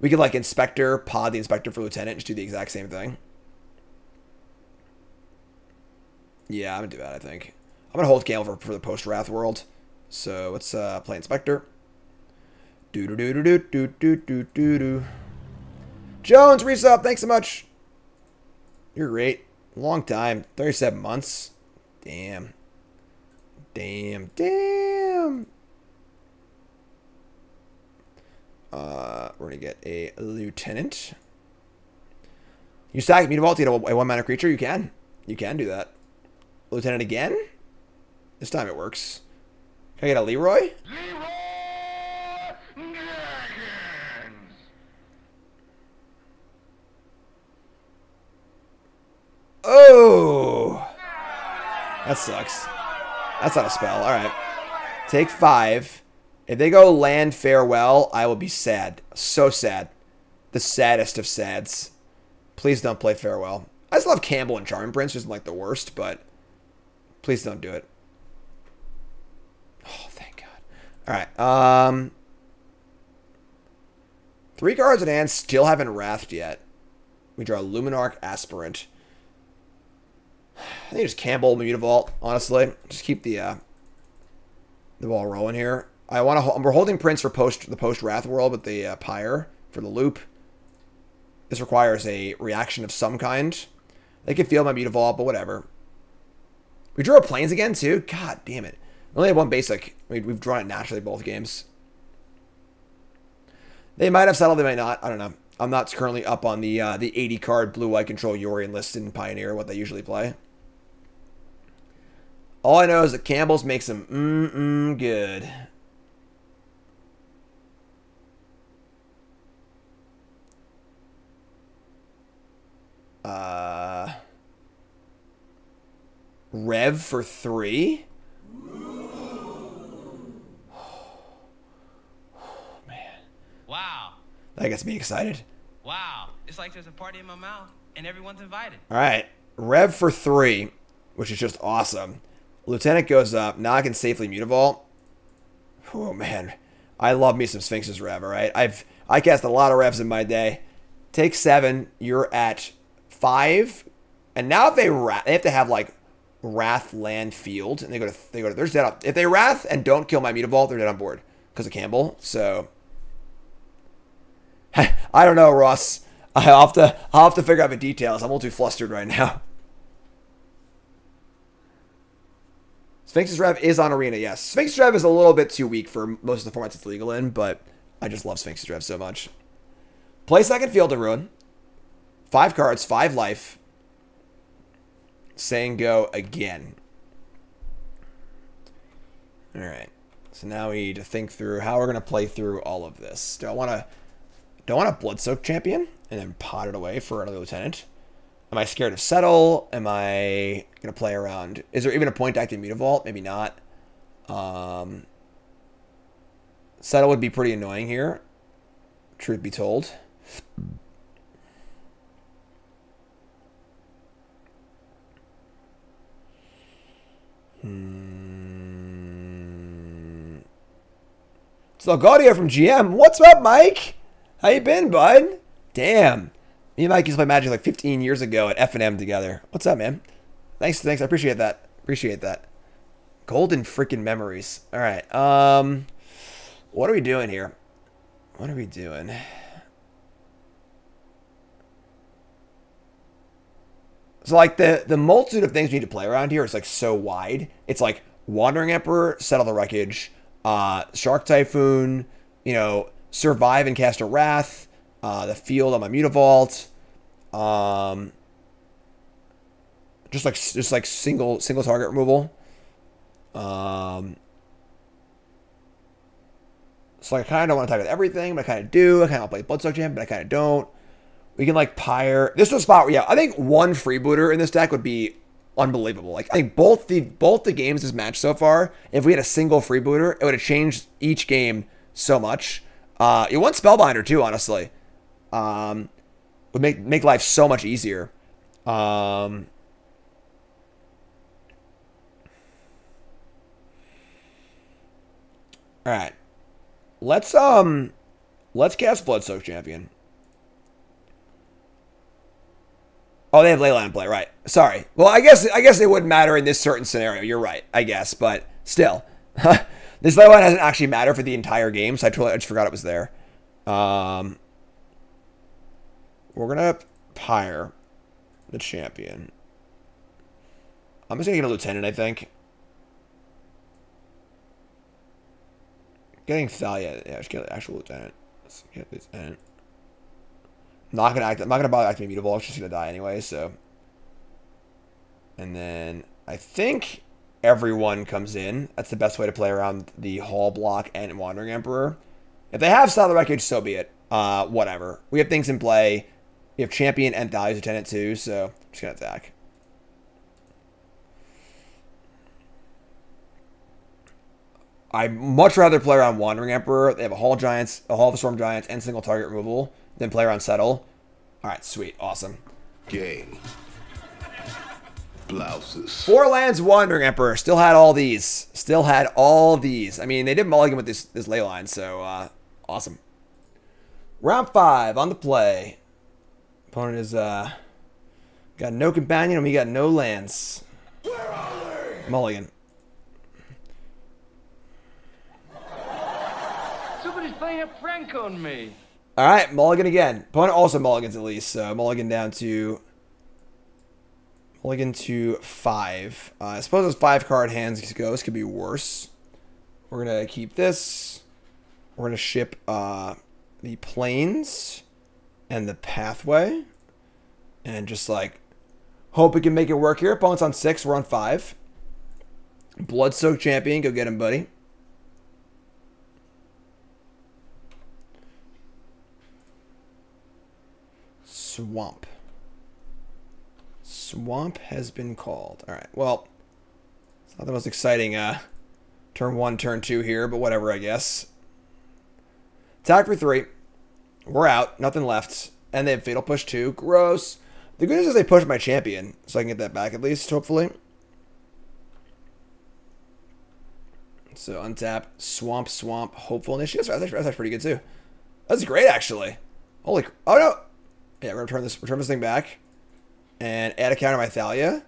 We could, like, Inspector, pod the Inspector for Lieutenant, and just do the exact same thing. Yeah, I'm going to do that, I think. I'm going to hold Kambal for the post-Wrath world. So let's play Inspector. Do-do-do-do-do-do-do-do-do. Jones, resub, thanks so much. You're great. Long time. 37 months. Damn. Damn. Damn. We're going to get a lieutenant. You stack Mutavault to get a 1-mana creature? You can. You can do that. Lieutenant again? This time it works. Can I get a Leroy? Oh! That sucks. That's not a spell. Alright. Take 5. If they go land farewell, I will be sad. So sad. The saddest of sads. Please don't play farewell. I just love Kambal and Charming Prince, which isn't like the worst, but please don't do it. Oh, thank God. Alright. 3 cards in hand, still haven't wrathed yet. We draw Luminarch Aspirant. I think just Kambal Mutavault, honestly. Just keep the ball rolling here. We're holding Prince for the post Wrath world with the Pyre for the loop. This requires a reaction of some kind. They can feel my Mutavault, but whatever. We drew our Plains again too. God damn it! We only have 1 basic. We've drawn it naturally both games. They might have settled. They might not. I don't know. I'm not currently up on the 80 card blue white control Yorion list in Pioneer, what they usually play. All I know is that Campbell's makes them good. Rev for 3? Man. Wow. That gets me excited. Wow. It's like there's a party in my mouth and everyone's invited. Alright. Rev for 3, which is just awesome. Lieutenant goes up. Now I can safely Mutavault. Oh, man. I love me some Sphinx's Rev, alright? I cast a lot of Revs in my day. Take 7. You're at 5. And now if they have to have, like, Wrath land field. And they go to they're dead on. If they Wrath and don't kill my Mutavault, they're dead on board. Because of Kambal. So I don't know, Ross. I'll have to figure out the details. I'm a little too flustered right now. Sphinx's Rev is on Arena, yes. Sphinx's Rev is a little bit too weak for most of the formats it's legal in, but I just love Sphinx's Rev so much. Play second Field of Ruin. 5 cards, 5 life. Saying go again. Alright. So now we need to think through how we're going to play through all of this. Do I want a Bloodsoaked Champion and then pot it away for another Lieutenant? Am I scared of Settle? Am I going to play around? Is there even a point to active Mutavault? Maybe not. Settle would be pretty annoying here. Truth be told. So Gaudio from GM. What's up, Mike? How you been, bud? Damn. Me and Mike used to play Magic like 15 years ago at F&M together. What's up, man? Thanks. I appreciate that. Golden freaking memories. All right. What are we doing here? What are we doing? So, like, the multitude of things we need to play around here is, like, so wide. It's, like, Wandering Emperor, Settle the Wreckage, Shark Typhoon, you know, Survive and cast a Wrath, the field on my Mutavault, just like single target removal. So I kind of don't want to talk about everything, but I kind of do. I kind of play Bloodsoaked Champion, but I kind of don't. We can like Pyre. This is a spot where, yeah, I think one freebooter in this deck would be unbelievable. Like, I think both the games this match so far, if we had a single freebooter, it would have changed each game so much. You want Spellbinder too, honestly. Would make life so much easier. All right. Let's cast Bloodsoaked Champion. Oh, they have Leyline in play, right? Sorry. Well, I guess it wouldn't matter in this certain scenario. You're right, I guess, but still. This leyline doesn't actually matter for the entire game, so I just forgot it was there. We're gonna Pyre the champion. I'm just gonna get a lieutenant, I think. Getting Thalia, yeah, just get an actual lieutenant. Let's get lieutenant. I'm not gonna bother activating Mutavault. She's gonna die anyway, so. And then I think everyone comes in. That's the best way to play around the Hall block and Wandering Emperor. If they have Style of Wreckage, so be it. Whatever. We have things in play. We have Champion and Thalia's Lieutenant too, so I'm just gonna attack. I'd much rather play around Wandering Emperor. They have a Hall of Giants, a Hall of the Storm Giants, and single target removal than play around Settle. Alright, sweet. Awesome. Game. Blouses. 4 lands, Wandering Emperor. Still had all these. Still had all these. I mean, they did mulligan with this ley line, so awesome. Round 5 on the play. Opponent is got no companion and we got no lands. Where are they? Mulligan. Somebody's playing a prank on me. Alright, mulligan again. Opponent also mulligans at least, so mulligan down to... Mulligan to 5. I suppose those 5-card hands goes could be worse. We're going to keep this. We're going to ship the Plains and the Pathway. And just like, hope we can make it work here. Opponent's on 6, we're on 5. Bloodsoaked Champion, go get him, buddy. Swamp. Swamp has been called. Alright, well, it's not the most exciting turn 1, turn 2 here, but whatever, I guess. Attack for 3. We're out. Nothing left. And they have Fatal Push 2. Gross. The good news is they pushed my champion, so I can get that back at least, hopefully. So untap, Swamp, Swamp, Hopeful Initiative. That's actually pretty good too. That's great, actually. Holy, oh no! Yeah, we're gonna return this thing back, and add a counter by Thalia.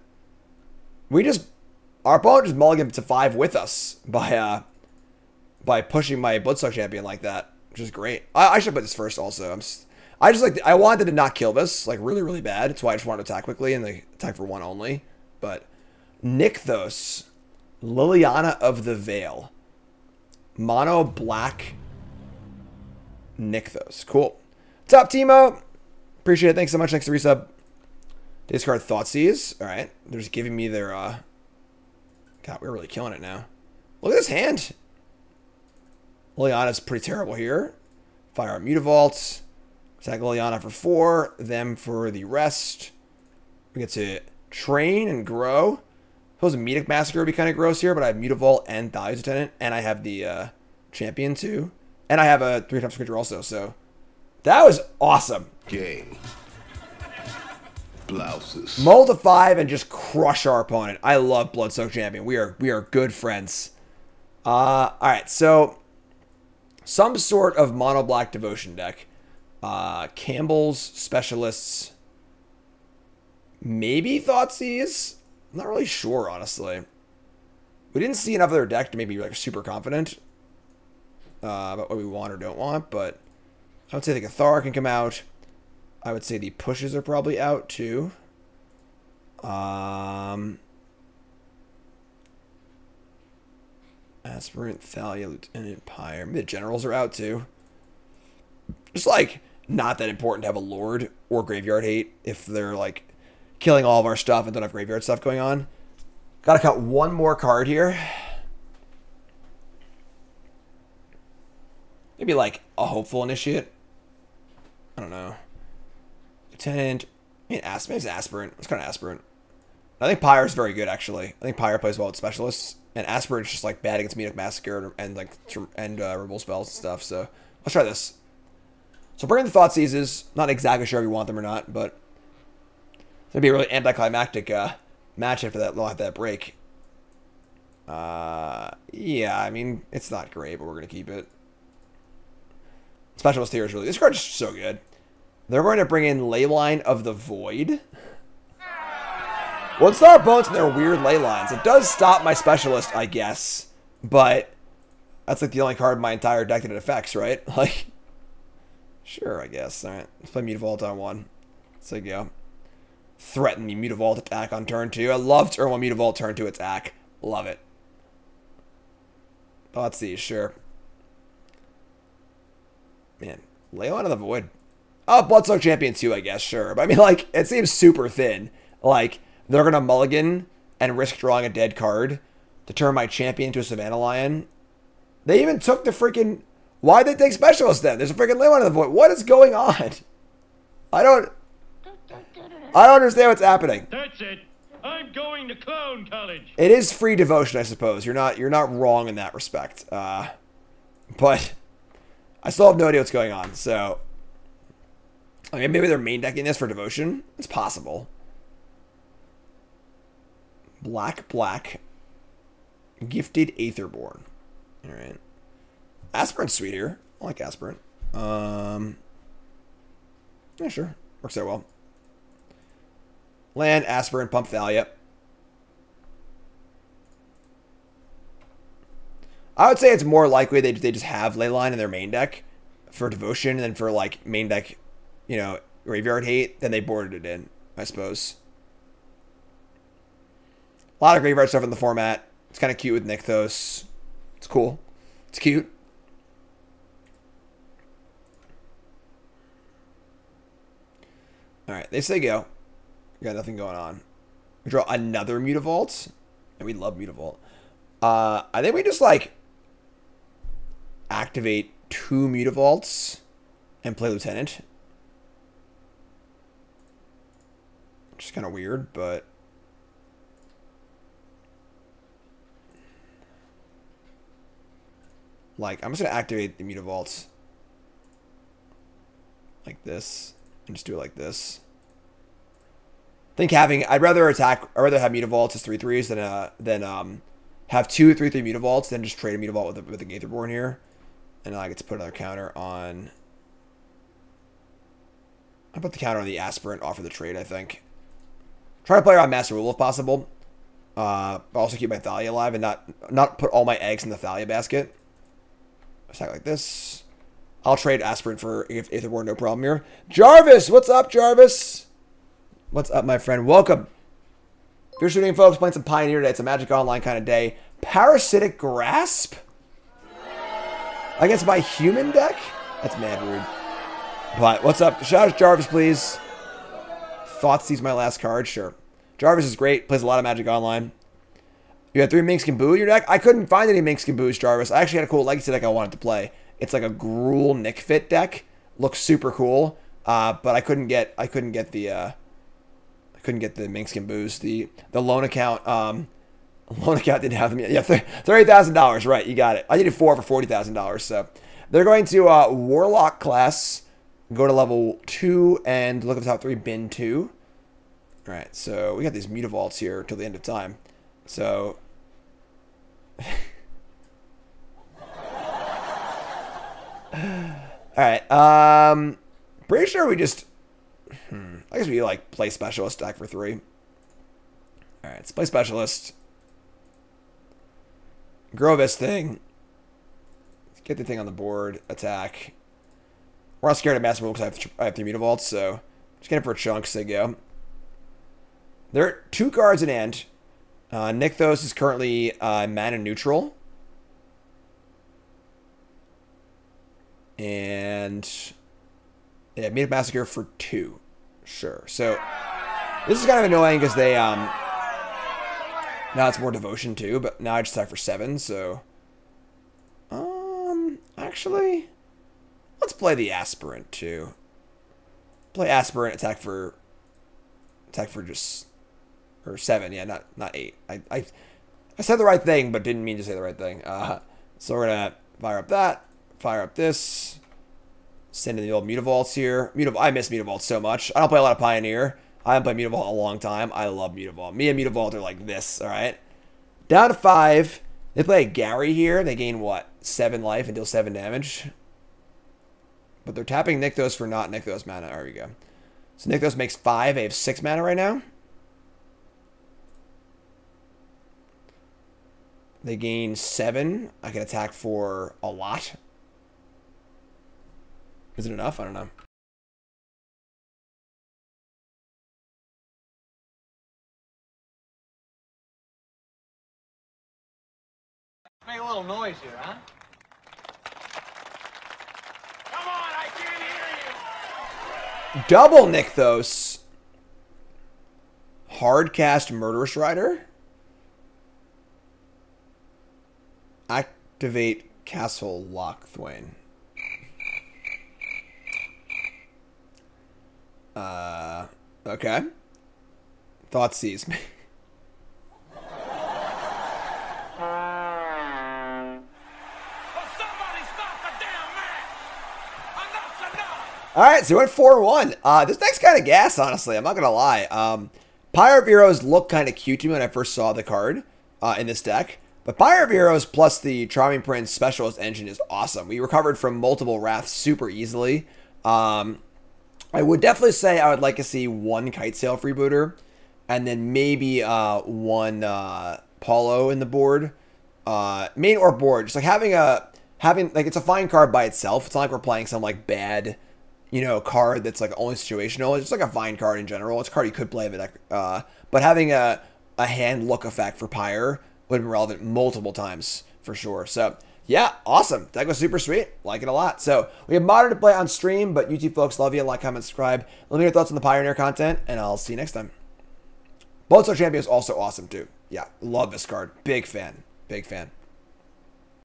Our opponent just mulliganed to 5 with us by pushing my Bloodsoaked Champion like that, which is great. I should put this first also. I wanted to not kill this like really, really bad. That's why I just wanted to attack quickly and they attack for 1 only. But Nykthos, Liliana of the Veil, mono black Nykthos. Cool. Top Timo. Appreciate it. Thanks so much. Thanks to resub. Discard Thoughtseize. Alright. They're just giving me their God, we're really killing it now. Look at this hand. Liliana's pretty terrible here. Fire out Mutavault. Attack Liliana for 4. Them for the rest. We get to train and grow. I suppose a Medic Massacre would be kind of gross here, but I have Mutavault and Thalia's Lieutenant, and I have the champion too. And I have a 3-times creature also, so that was awesome. Game. Blouses. Mull to 5 and just crush our opponent. I love Bloodsoaked Champion. We are good friends. Alright, so some sort of mono black devotion deck. Kambal's Specialists. Maybe Thoughtseize? I'm not really sure, honestly. We didn't see enough of their deck to make me like super confident about what we want or don't want, but I would say the Cathar can come out. I would say the pushes are probably out too. Aspirant, Thalia, Lieutenant, Pyre. Maybe the generals are out too. Just like not that important to have a Lord or Graveyard Hate if they're like killing all of our stuff and don't have graveyard stuff going on. Gotta cut 1 more card here. Maybe like a Hopeful Initiate. I don't know. Lieutenant. I mean, maybe Aspirant. It's kind of Aspirant. I think Pyre is very good, actually. I think Pyre plays well with Specialists. And Aspirant is just like bad against Medic Massacre and like removal spells and stuff. So let's try this. So bringing the Thoughtseizes. Not exactly sure if we want them or not, but it's going to be a really anticlimactic match after that break. Yeah, I mean, it's not great, but we're going to keep it. Specialist here is really... This card is so good. They're going to bring in Leyline of the Void. Well, it's not our opponents and their weird ley lines. It does stop my Specialist, I guess. But That's like the only card in my entire deck that it affects, right? Like, sure, I guess. All right, let's play Mutavault on 1. So you go. Threaten the Mutavault attack on turn 2. I love turn 1 Mutavault, turn 2 attack. Love it. Thoughtseize, sure. Man, Leyline of the Void. Oh, Bloodsoaked Champion 2, I guess, sure. But I mean, like, it seems super thin. Like, they're going to mulligan and risk drawing a dead card to turn my champion into a Savannah Lion. They even took the freaking... Why'd they take Specialist then? There's a freaking Leyline of the Void. What is going on? I don't understand what's happening. That's it. I'm going to Clown College. It is free devotion, I suppose. You're not wrong in that respect. But I still have no idea what's going on. So, I mean, maybe they're main decking this for devotion. It's possible. Black. Gifted Aetherborn. All right. Aspirant's sweet here. I like Aspirant. Yeah, sure. Works out well. Land, Aspirant, pump Thalia. I would say it's more likely they just have Leyline in their main deck for devotion and then for like main deck, you know, graveyard hate, then they boarded it in, I suppose. A lot of graveyard stuff in the format. It's kind of cute with Nykthos. It's cool. It's cute. Alright, they say go. We got nothing going on. We draw another Mutavault. And we love Mutavault. I think we just like activate 2 Mutavaults and play Lieutenant. Which is kind of weird, but like I'm just gonna activate the Mutavaults like this and just do it like this. I think I'd rather have Mutavaults as 3/3s than have 2 3/3 Mutavaults, then just trade a Mutavault with a Aetherborn here. And I get to put another counter on. I'll put the counter on the Aspirant, offer the trade, I think. Try to play around Master Rule if possible. But also keep my Thalia alive and not put all my eggs in the Thalia basket. Attack like this. I'll trade Aspirant for Aetherborn, no problem here. Jarvis! What's up, Jarvis? What's up, my friend? Welcome. If you're shooting, folks, playing some Pioneer today. It's a Magic Online kind of day. Parasitic Grasp? Against my human deck? That's mad rude. But what's up? Shout out to Jarvis, please. Thoughtseize my last card. Sure. Jarvis is great. Plays a lot of Magic Online. You had 3 Minx and Boo in your deck? I couldn't find any Minx and Boos, Jarvis. I actually had a cool Legacy deck I wanted to play. It's like a Gruul Nick Fit deck. Looks super cool. But I couldn't get the Minx and Boos. The loan account didn't have them yet. Yeah, $30,000, right, you got it. I needed 4 for $40,000, so. They're going to Warlock class, go to level 2, and look at the top 3, bin 2. Alright, so we got these Mutavaults here till the end of time. So. Alright, pretty sure we just. I guess we like play Specialist deck for 3. Alright, let's play Specialist. Grow this thing. Let's get the thing on the board. Attack. We're not scared of Master Rule because I have 3 Mutavaults, so just get it for chunks. They go. There are 2 cards in hand. Nykthos is currently mana neutral. And yeah, Meat Massacre for 2. Sure. So this is kind of annoying because they now it's more devotion too, but now I just attack for 7, so actually let's play the Aspirant too. Play Aspirant, attack for just or 7, yeah, not 8. I said the right thing, but didn't mean to say the right thing. So we're gonna fire up that, fire up this, send in the old Mutavaults here. I miss Mutavault so much. I don't play a lot of Pioneer. I haven't played Mutavault in a long time. I love Mutavault. Me and Mutavault are like this, alright? Down to 5. They play a Gary here. They gain, what, 7 life and deal 7 damage. But they're tapping Nykthos for not Nykthos mana. There we go. So Nykthos makes 5. They have 6 mana right now. They gain 7. I can attack for a lot. Is it enough? I don't know. Make a little noise here, huh? Come on, I can't hear you! Double Nykthos. Hardcast Murderous Rider. Activate Castle Lochthwain. Okay. Thoughtseize me. Alright, so we went 4-1. This deck's kind of gas, honestly. I'm not going to lie. Pyre of Heroes looked kind of cute to me when I first saw the card in this deck. But Pyre of Heroes plus the Charming Prince Specialist engine is awesome. We recovered from multiple Wraths super easily. I would definitely say I would like to see one Kitesail freebooter. And then maybe one Paulo in the board. Main or board. Just like having like it's a fine card by itself. It's not like we're playing some like bad, you know, card that's like only situational. It's just like a fine card in general. It's a card you could play in the deck. But having a hand look effect for Pyre would have been relevant multiple times for sure. So yeah, awesome. Deck was super sweet. Like it a lot. So we have Modern to play on stream, but YouTube folks love you. Like, comment, subscribe. Let me know your thoughts on the Pioneer content, and I'll see you next time. Bloodsoaked Champion is also awesome too. Yeah, love this card. Big fan. Big fan.